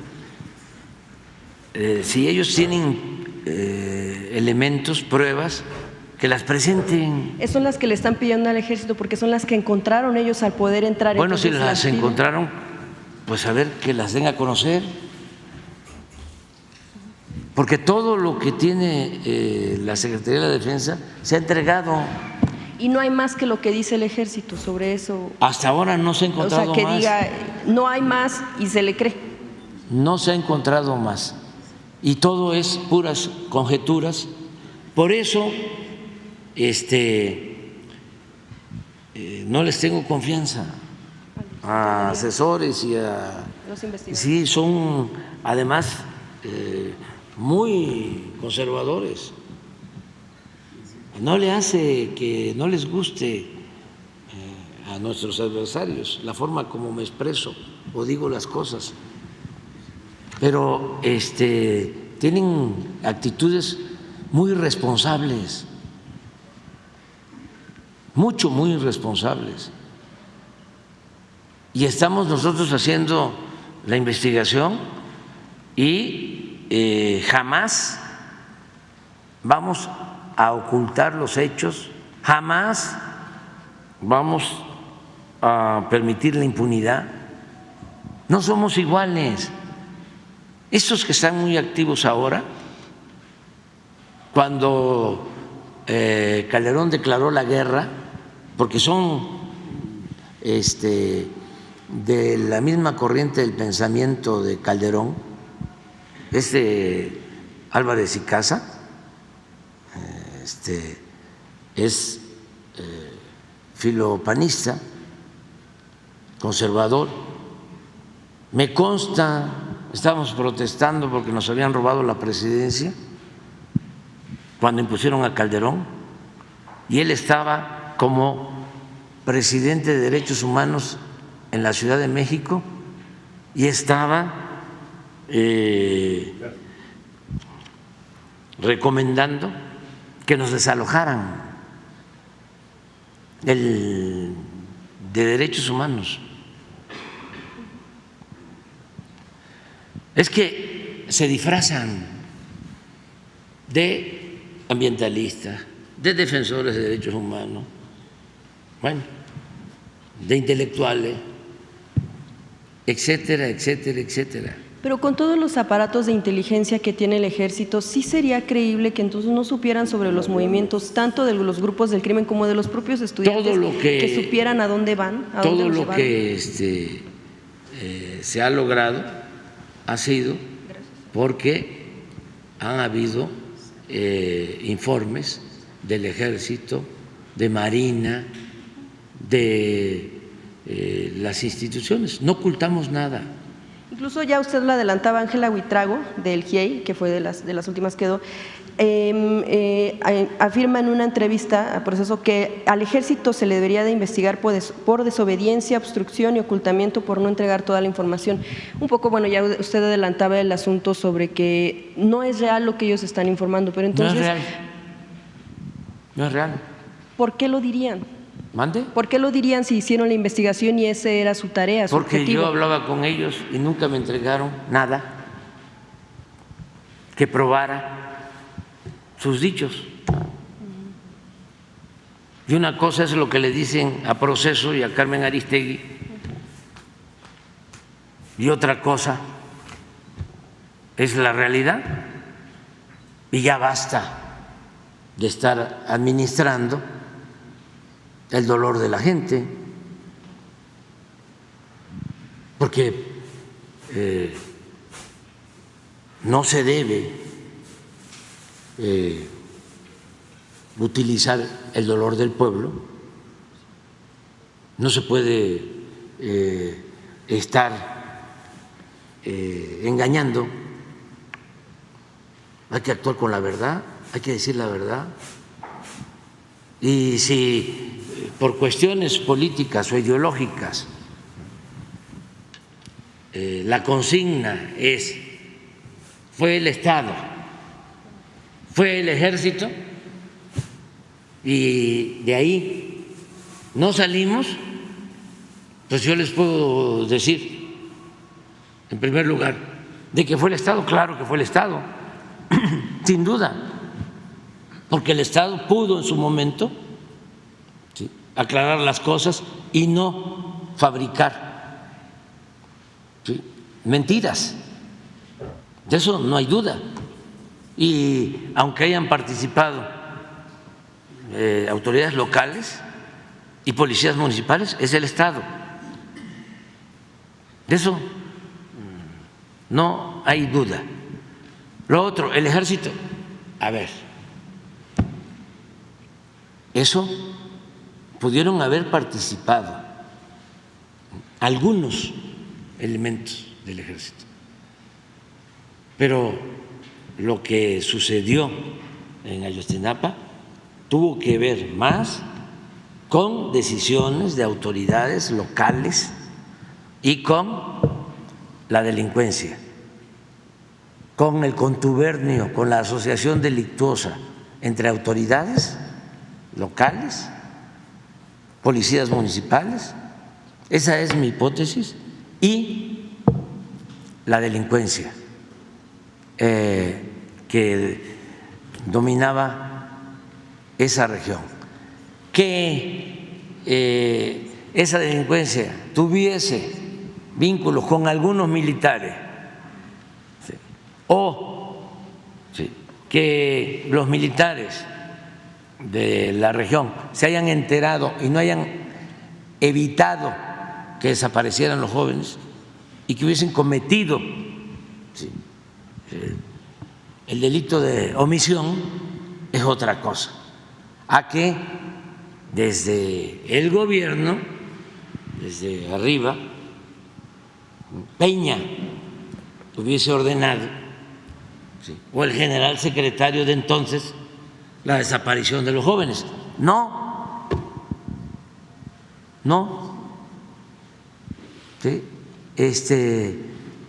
Si ellos tienen elementos, pruebas, que las presenten. Son las que le están pidiendo al ejército porque son las que encontraron ellos al poder entrar. Bueno, si las encontraron, pues a ver que las den a conocer. Porque todo lo que tiene la Secretaría de la Defensa se ha entregado. Y no hay más que lo que dice el ejército sobre eso. Hasta ahora no se ha encontrado más. O sea, que diga, no hay más y se le cree. No se ha encontrado más. Y todo es puras conjeturas. Por eso no les tengo confianza a asesores y a los investigadores. Sí, son además muy conservadores. No le hace que no les guste a nuestros adversarios la forma como me expreso o digo las cosas, pero tienen actitudes muy irresponsables, muy irresponsables. Y estamos nosotros haciendo la investigación y jamás vamos a ocultar los hechos, jamás vamos a permitir la impunidad. No somos iguales. Estos que están muy activos ahora, cuando Calderón declaró la guerra, porque son de la misma corriente del pensamiento de Calderón, Álvarez y Casa, es filopanista, conservador. Me consta, estábamos protestando porque nos habían robado la presidencia cuando impusieron a Calderón y él estaba como presidente de Derechos Humanos en la Ciudad de México y estaba recomendando que nos desalojaran de Derechos Humanos. Es que se disfrazan de ambientalistas, de defensores de derechos humanos, bueno, de intelectuales, etcétera, etcétera, etcétera. Pero con todos los aparatos de inteligencia que tiene el ejército, ¿sí sería creíble que entonces no supieran sobre los movimientos tanto de los grupos del crimen como de los propios estudiantes, todo lo que supieran a dónde van? Todo lo que se ha logrado ha sido porque han habido informes del Ejército, de Marina, de las instituciones. No ocultamos nada. Incluso ya usted lo adelantaba, Ángela Huitrago, del GIEI, que fue de las últimas que quedó, afirma en una entrevista a Proceso que al Ejército se le debería de investigar por desobediencia, obstrucción y ocultamiento por no entregar toda la información. Un poco, bueno, ya usted adelantaba el asunto sobre que no es real lo que ellos están informando, pero entonces… No es real. No es real. ¿Por qué lo dirían? ¿Mande? ¿Por qué lo dirían si hicieron la investigación y esa era su tarea, su Porque objetivo? yo hablaba con ellos y nunca me entregaron nada que probara sus dichos. Y una cosa es lo que le dicen a Proceso y a Carmen Aristegui, y otra cosa es la realidad. Y ya basta de estar administrando el dolor de la gente, porque no se debe utilizar el dolor del pueblo, no se puede estar engañando, hay que actuar con la verdad, hay que decir la verdad. Y si por cuestiones políticas o ideológicas la consigna es fue el Estado, fue el Ejército y de ahí no salimos, pues yo les puedo decir, en primer lugar, de que fue el Estado, claro que fue el Estado, sin duda, porque el Estado pudo en su momento aclarar las cosas y no fabricar mentiras. De eso no hay duda. Y aunque hayan participado autoridades locales y policías municipales, es el Estado. De eso no hay duda. Lo otro, el Ejército. A ver, eso pudieron haber participado algunos elementos del Ejército, pero lo que sucedió en Ayotzinapa tuvo que ver más con decisiones de autoridades locales y con la delincuencia, con el contubernio, con la asociación delictuosa entre autoridades locales, policías municipales, esa es mi hipótesis, y la delincuencia que dominaba esa región. Que esa delincuencia tuviese vínculos con algunos militares, ¿sí?, o ¿sí?, que los militares de la región se hayan enterado y no hayan evitado que desaparecieran los jóvenes y que hubiesen cometido el delito de omisión, es otra cosa, a que desde el gobierno, desde arriba, Peña hubiese ordenado, o el general secretario de entonces, la desaparición de los jóvenes. No, ¿sí?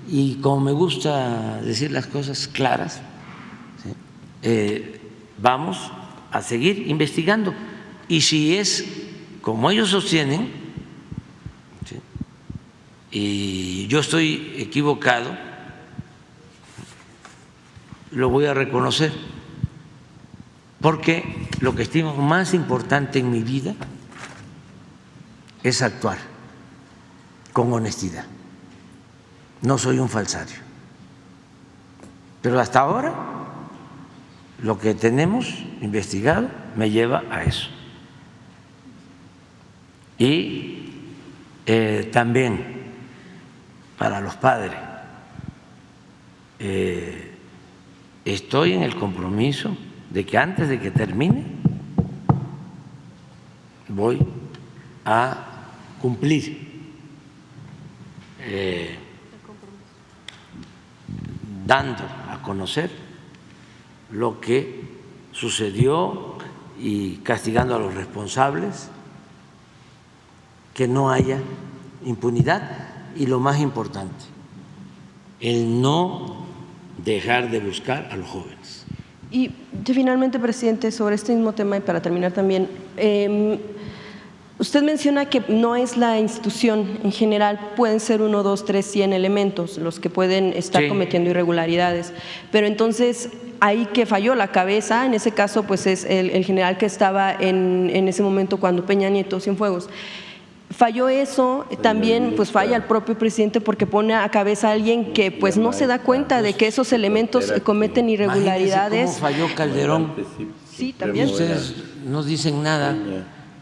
Y como me gusta decir las cosas claras, ¿sí?, vamos a seguir investigando. Y si es como ellos sostienen, ¿sí?, y yo estoy equivocado, lo voy a reconocer, porque lo que estimo más importante en mi vida es actuar con honestidad. No soy un falsario. Pero hasta ahora lo que tenemos investigado me lleva a eso. Y también para los padres, estoy en el compromiso de que antes de que termine voy a cumplir dando a conocer lo que sucedió y castigando a los responsables, que no haya impunidad y, lo más importante, el no dejar de buscar a los jóvenes. Y finalmente, presidente, sobre este mismo tema y para terminar también, usted menciona que no es la institución en general, pueden ser 1, 2, 3, 100 elementos los que pueden estar cometiendo irregularidades, pero entonces ahí que falló la cabeza, en ese caso pues es el general que estaba en ese momento cuando Peña Nieto, Cienfuegos. Falló eso, también pues falla el propio presidente porque pone a cabeza a alguien que pues no se da cuenta de que esos elementos cometen irregularidades. ¿Cómo falló Calderón? Sí, también. Ustedes no dicen nada.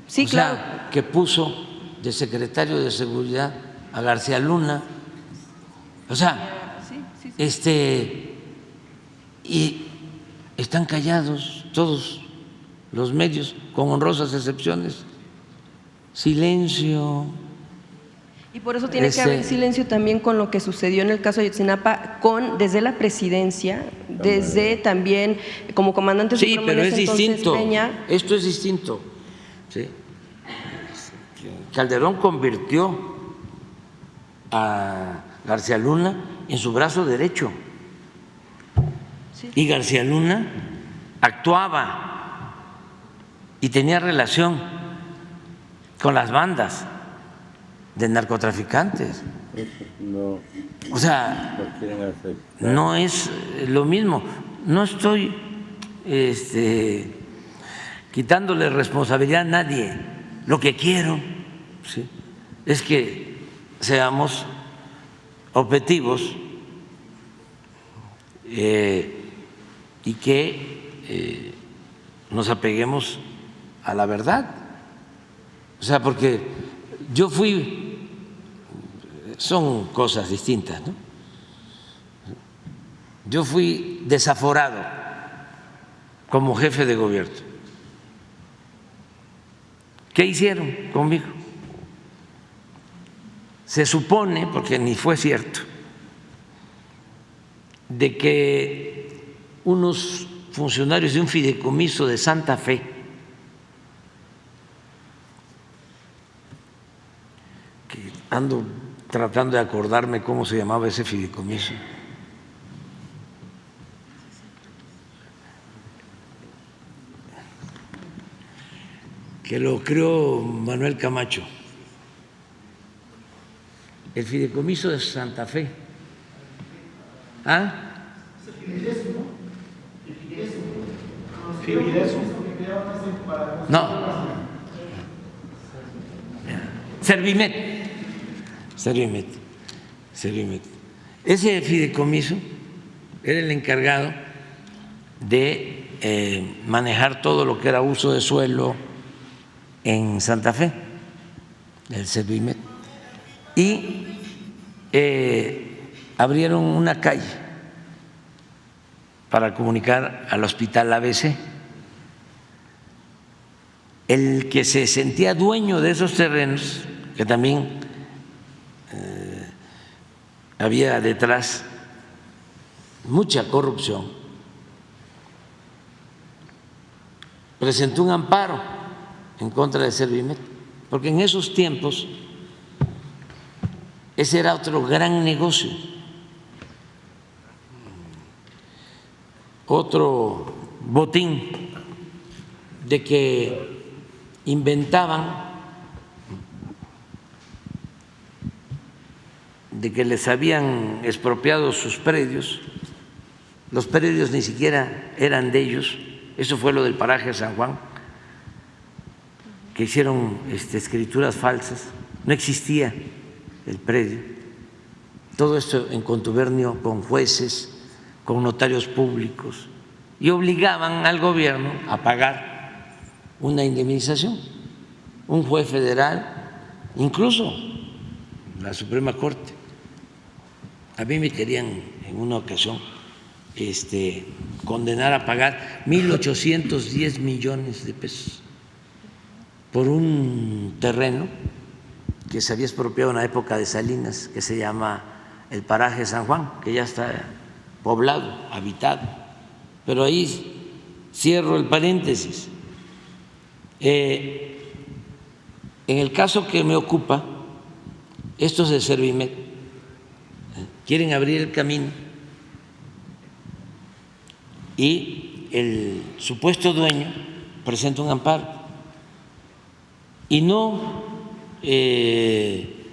Sí, claro. Que puso de secretario de Seguridad a García Luna. O sea, y están callados todos los medios, con honrosas excepciones. Silencio. Y por eso tiene que haber silencio también con lo que sucedió en el caso de Ayotzinapa, desde la presidencia, desde también como comandante supremo. Sí, pero es distinto. Peña. Esto es distinto. ¿Sí? Calderón convirtió a García Luna en su brazo derecho. Sí. Y García Luna actuaba y tenía relación con las bandas de narcotraficantes. O sea, no es lo mismo. No estoy quitándole responsabilidad a nadie. Lo que quiero, ¿sí?, es que seamos objetivos y que nos apeguemos a la verdad. O sea, porque yo son cosas distintas, ¿no? Yo fui desaforado como jefe de gobierno. ¿Qué hicieron conmigo? Se supone, porque ni fue cierto, de que unos funcionarios de un fideicomiso de Santa Fe, ando tratando de acordarme cómo se llamaba ese fideicomiso, que lo creó Manuel Camacho, el fideicomiso de Santa Fe. ¿Ah? No. Servimet. Ese fideicomiso era el encargado de manejar todo lo que era uso de suelo en Santa Fe, el Servimet, y abrieron una calle para comunicar al Hospital ABC. El que se sentía dueño de esos terrenos, que también había detrás mucha corrupción, presentó un amparo en contra de Servimet, porque en esos tiempos ese era otro gran negocio, otro botín de que inventaban de que les habían expropiado sus predios los predios ni siquiera eran de ellos. Eso fue lo del paraje San Juan, que hicieron escrituras falsas, no existía el predio. Todo esto en contubernio con jueces, con notarios públicos, y obligaban al gobierno a pagar una indemnización. Un juez federal, incluso la Suprema Corte, a mí me querían en una ocasión condenar a pagar 1.810 millones de pesos por un terreno que se había expropiado en la época de Salinas, que se llama el paraje San Juan, que ya está poblado, habitado. Pero ahí cierro el paréntesis. En el caso que me ocupa, estos de Servimet quieren abrir el camino y el supuesto dueño presenta un amparo y no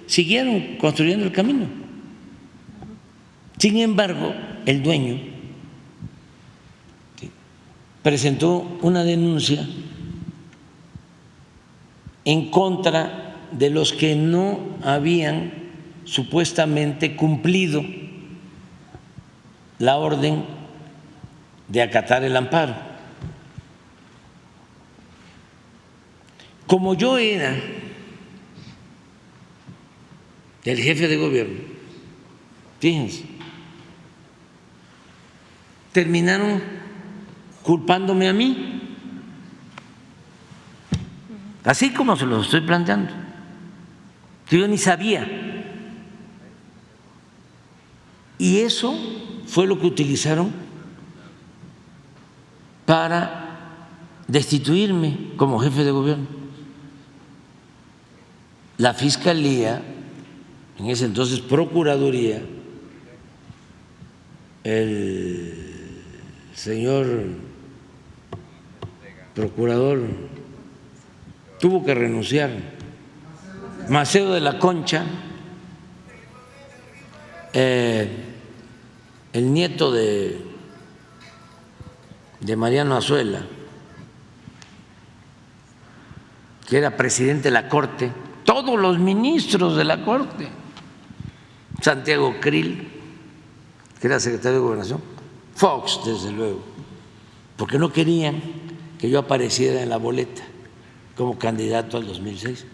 siguieron construyendo el camino. Sin embargo, el dueño presentó una denuncia en contra de los que no habían supuestamente cumplido la orden de acatar el amparo. Como yo era el jefe de gobierno, fíjense, terminaron culpándome a mí, así como se lo estoy planteando. Yo ni sabía. Y eso fue lo que utilizaron para destituirme como jefe de gobierno. La Fiscalía, en ese entonces Procuraduría, el señor procurador tuvo que renunciar, Macedo de la Concha, el nieto de Mariano Azuela, que era presidente de la Corte, todos los ministros de la Corte, Santiago Krill, que era secretario de Gobernación, Fox, desde luego, porque no querían que yo apareciera en la boleta como candidato al 2006.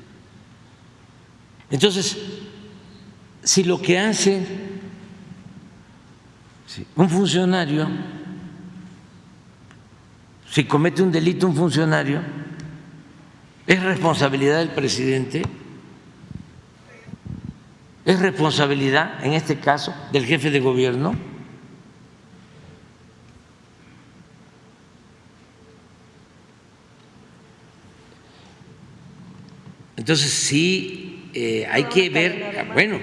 Entonces, si lo que hace un funcionario, si comete un delito un funcionario, es responsabilidad del presidente, es responsabilidad, en este caso, del jefe de gobierno. Entonces, sí, hay que ver, bueno,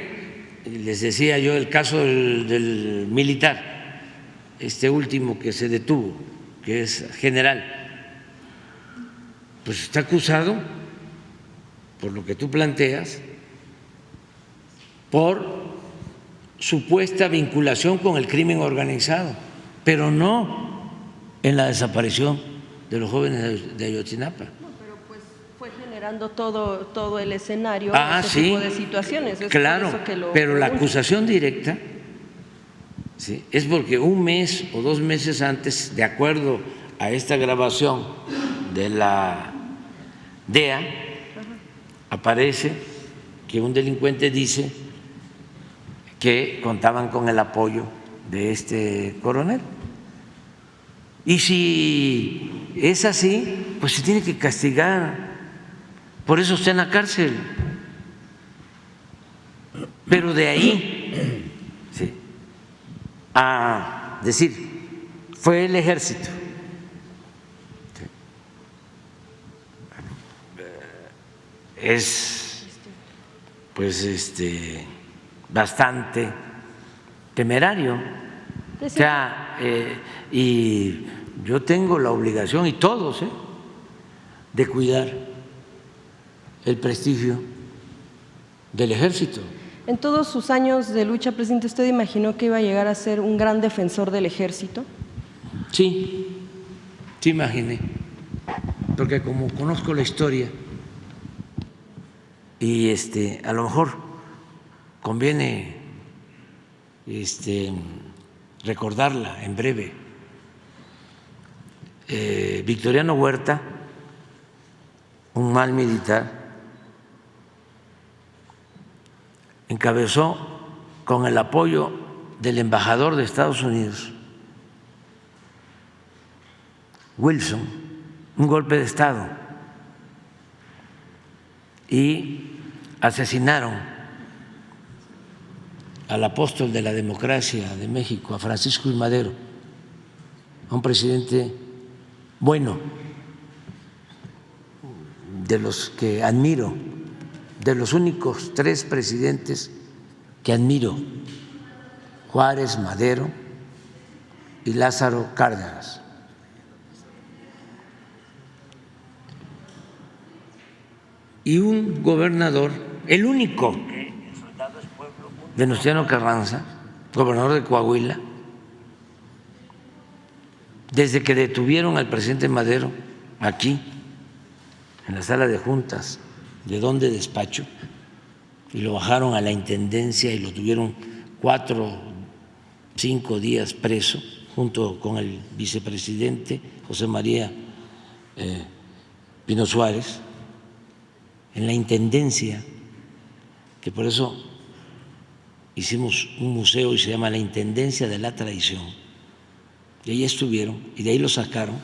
les decía yo el caso del militar, este último que se detuvo, que es general, pues está acusado, por lo que tú planteas, por supuesta vinculación con el crimen organizado, pero no en la desaparición de los jóvenes de Ayotzinapa. Pero pues fue generando todo el escenario, Sí, tipo de situaciones. Es claro, por eso que pero la acusación directa, ¿sí?, es porque un mes o 2 meses antes, de acuerdo a esta grabación de la DEA, aparece que un delincuente dice que contaban con el apoyo de este coronel. Y si es así, pues se tiene que castigar. Por eso está en la cárcel. Pero de ahí, sí, a decir, fue el ejército, es pues bastante temerario. O sea, y yo tengo la obligación, y todos, de cuidar el prestigio del ejército. En todos sus años de lucha, presidente, ¿usted imaginó que iba a llegar a ser un gran defensor del ejército? Sí, sí imaginé, porque como conozco la historia y a lo mejor conviene recordarla en breve. Victoriano Huerta, un mal militar, encabezó con el apoyo del embajador de Estados Unidos, Wilson, un golpe de Estado y asesinaron al apóstol de la democracia de México, a Francisco I. Madero, a un presidente bueno, de los que admiro, de los únicos 3 presidentes que admiro, Juárez, Madero y Lázaro Cárdenas. Y un gobernador, el único, Venustiano Carranza, gobernador de Coahuila, desde que detuvieron al presidente Madero aquí, en la sala de juntas, de donde despacho, y lo bajaron a la intendencia y lo tuvieron 4 o 5 días preso, junto con el vicepresidente José María Pino Suárez, en la intendencia, que por eso hicimos un museo y se llama la Intendencia de la Traición. Y ahí estuvieron, y de ahí lo sacaron.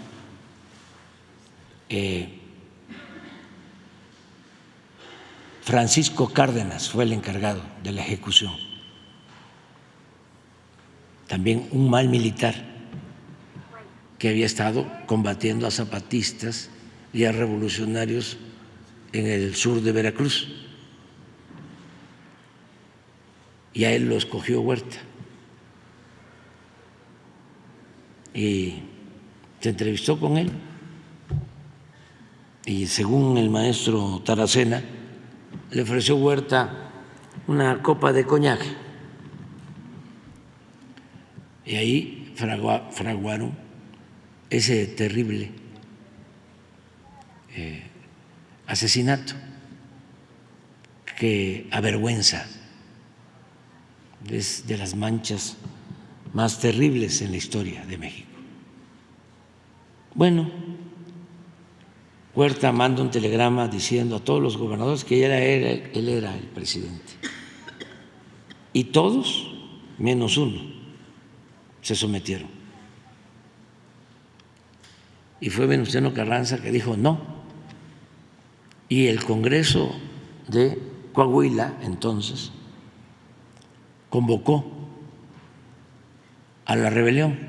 Francisco Cárdenas fue el encargado de la ejecución, también un mal militar que había estado combatiendo a zapatistas y a revolucionarios en el sur de Veracruz, y a él lo escogió Huerta. Y se entrevistó con él, y según el maestro Taracena, le ofreció Huerta una copa de coñac, y ahí fraguaron ese terrible asesinato que avergüenza, es de las manchas más terribles en la historia de México. Bueno, Huerta manda un telegrama diciendo a todos los gobernadores que él era el presidente, y todos, menos uno, se sometieron. Y fue Venustiano Carranza que dijo no, y el Congreso de Coahuila entonces convocó a la rebelión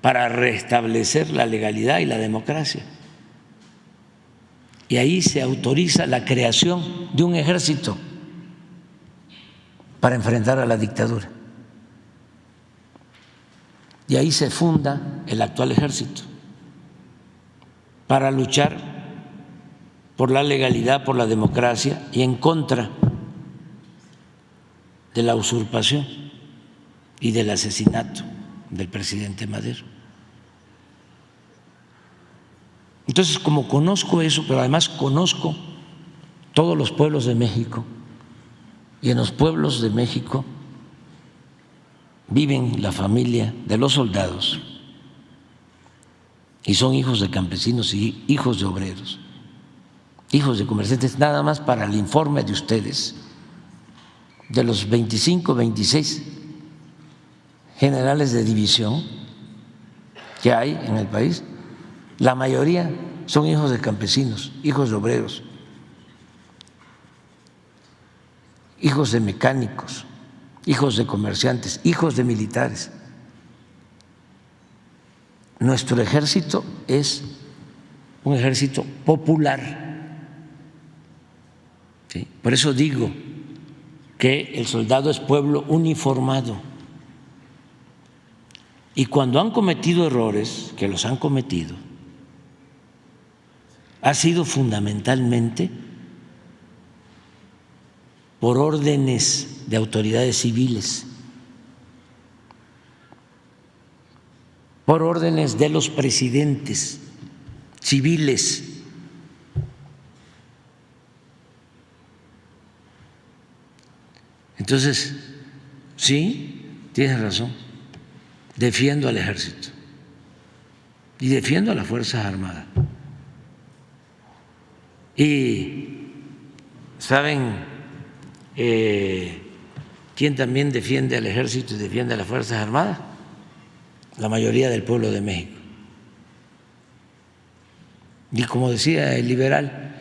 para restablecer la legalidad y la democracia. Y ahí se autoriza la creación de un ejército para enfrentar a la dictadura. Y ahí se funda el actual ejército para luchar por la legalidad, por la democracia y en contra de la usurpación y del asesinato del presidente Madero. Entonces, como conozco eso, pero además conozco todos los pueblos de México, y en los pueblos de México viven la familia de los soldados y son hijos de campesinos y hijos de obreros, hijos de comerciantes. Nada más para el informe de ustedes, de los 25, 26 generales de división que hay en el país, la mayoría son hijos de campesinos, hijos de obreros, hijos de mecánicos, hijos de comerciantes, hijos de militares. Nuestro ejército es un ejército popular. ¿Sí? Por eso digo que el soldado es pueblo uniformado. Y cuando han cometido errores, que los han cometido, ha sido fundamentalmente por órdenes de autoridades civiles, por órdenes de los presidentes civiles. Entonces, sí, tienes razón, defiendo al ejército y defiendo a las Fuerzas Armadas. Y ¿saben quién también defiende al ejército y defiende a las Fuerzas Armadas? La mayoría del pueblo de México. Y como decía el liberal,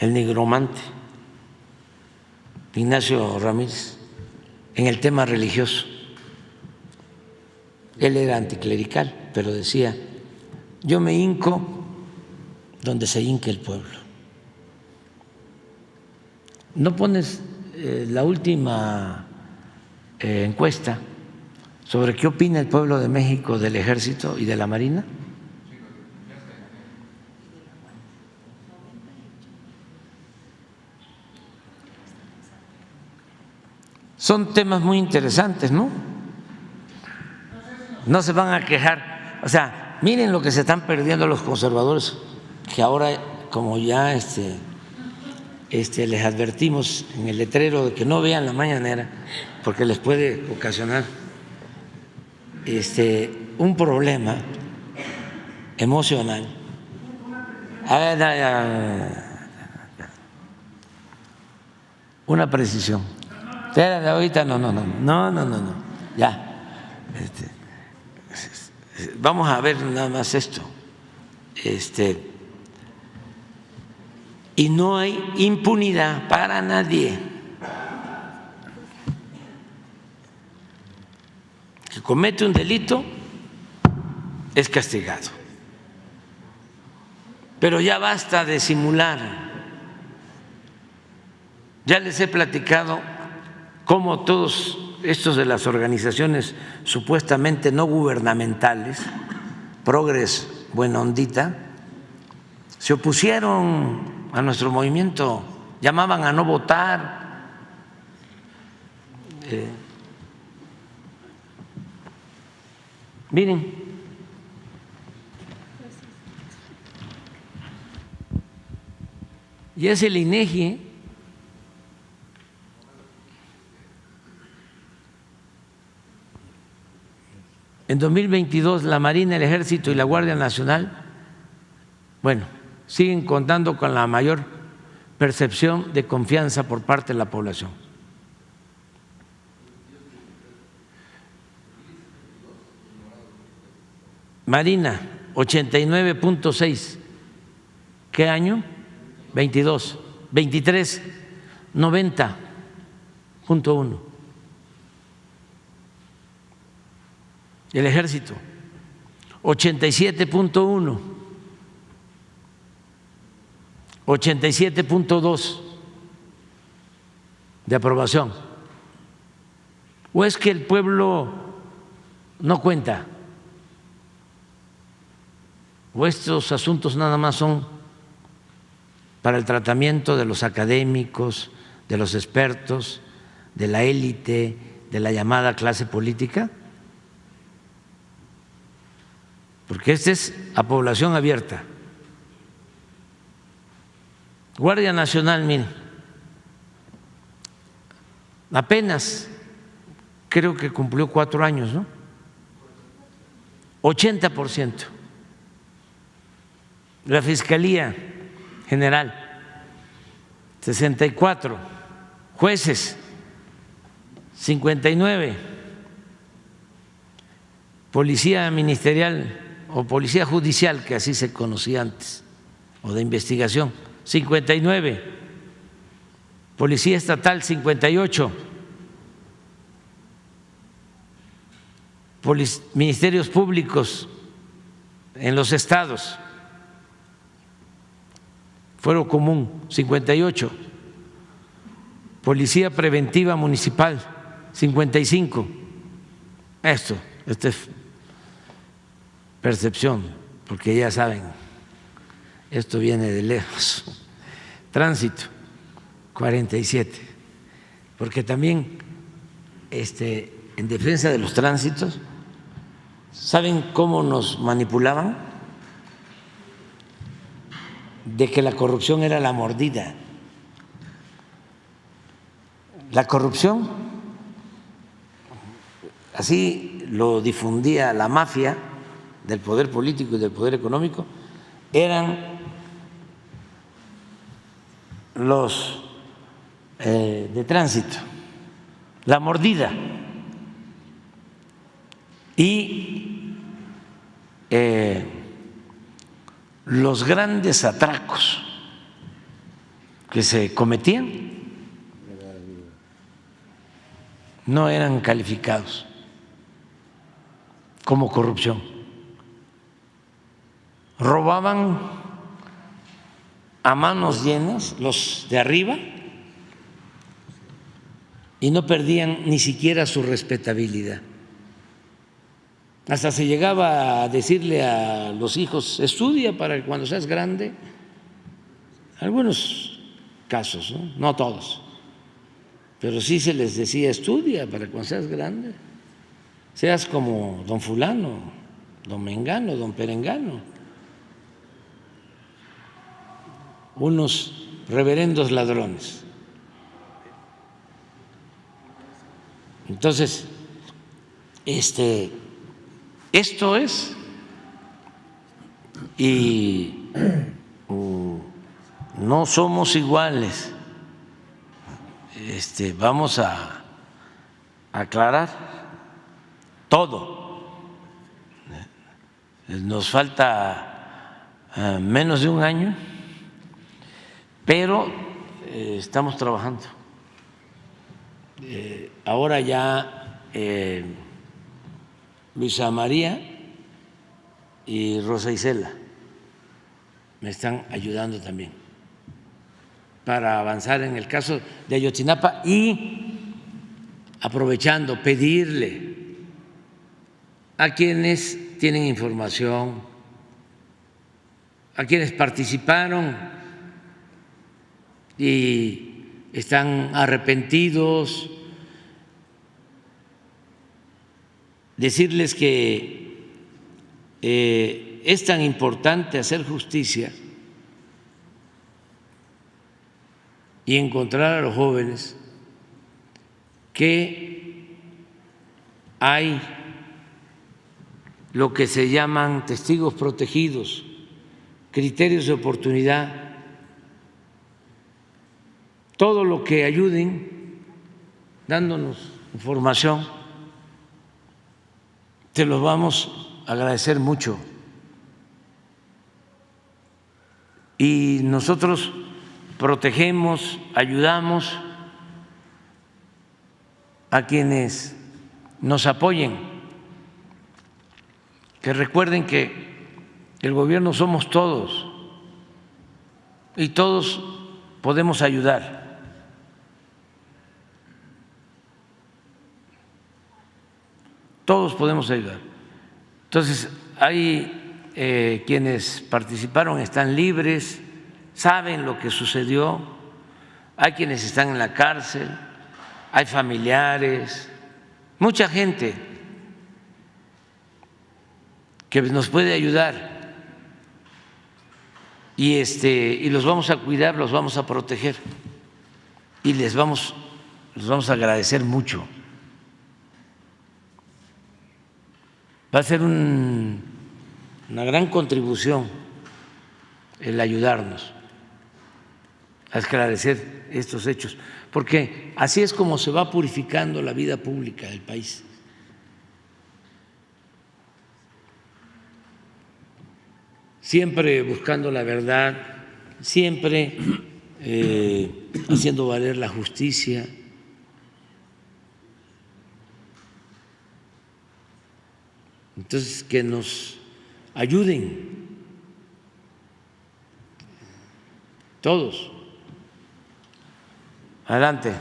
el nigromante Ignacio Ramírez, en el tema religioso, él era anticlerical, pero decía: yo me hinco donde se hinque el pueblo. ¿No pones la última encuesta sobre qué opina el pueblo de México del Ejército y de la Marina? Son temas muy interesantes, ¿no? No se van a quejar. O sea, miren lo que se están perdiendo los conservadores, que ahora, como ya les advertimos en el letrero de que no vean la mañanera, porque les puede ocasionar un problema emocional. A ver, una precisión. Espérate, ahorita no, ya. Vamos a ver nada más esto. Y no hay impunidad para nadie. Que comete un delito es castigado. Pero ya basta de simular. Ya les he platicado cómo todos estos de las organizaciones supuestamente no gubernamentales, progres, buena ondita, se opusieron a nuestro movimiento, llamaban a no votar. Miren, y es el INEGI. En 2022 la Marina, el Ejército y la Guardia Nacional, siguen contando con la mayor percepción de confianza por parte de la población. Marina, 89.6. ¿Qué año? 22. 23, 90.1. El Ejército, 87.1, 87.2 de aprobación. ¿O es que el pueblo no cuenta? ¿O estos asuntos nada más son para el tratamiento de los académicos, de los expertos, de la élite, de la llamada clase política? Porque esta es a población abierta. Guardia Nacional, miren, apenas creo que cumplió 4 años, ¿no? 80%. La Fiscalía General, 64. Jueces, 59. Policía Ministerial o Policía Judicial, que así se conocía antes, o de investigación, 59. Policía Estatal, 58. Ministerios públicos en los estados, Fuero Común, 58. Policía Preventiva Municipal, 55. Esta es percepción, porque ya saben, esto viene de lejos, tránsito, 47, porque también en defensa de los tránsitos, ¿saben cómo nos manipulaban? De que la corrupción era la mordida. La corrupción, así lo difundía la mafia del poder político y del poder económico, eran los de tránsito, la mordida. Y los grandes atracos que se cometían no eran calificados como corrupción. Robaban a manos llenas los de arriba y no perdían ni siquiera su respetabilidad. Hasta se llegaba a decirle a los hijos: estudia para que cuando seas grande. Algunos casos, no todos, pero sí se les decía: estudia para que cuando seas grande seas como don fulano, don mengano, don perengano. Unos reverendos ladrones. Entonces, esto es, y no somos iguales. Vamos a aclarar todo. Nos falta menos de un año, pero estamos trabajando. Ahora ya Luisa María y Rosa Isela me están ayudando también para avanzar en el caso de Ayotzinapa, y aprovechando pedirle a quienes tienen información, a quienes participaron y están arrepentidos, decirles que es tan importante hacer justicia y encontrar a los jóvenes que hay lo que se llaman testigos protegidos, criterios de oportunidad, todo lo que ayuden dándonos información, te los vamos a agradecer mucho. Y nosotros protegemos, ayudamos a quienes nos apoyen, que recuerden que el gobierno somos todos y todos podemos ayudar. Todos podemos ayudar. Entonces, hay quienes participaron, están libres, saben lo que sucedió, hay quienes están en la cárcel, hay familiares, mucha gente que nos puede ayudar, y los vamos a cuidar, los vamos a proteger, y les vamos a agradecer mucho. Va a ser una gran contribución el ayudarnos a esclarecer estos hechos, porque así es como se va purificando la vida pública del país. Siempre buscando la verdad, siempre haciendo valer la justicia. Entonces, que nos ayuden todos. Adelante.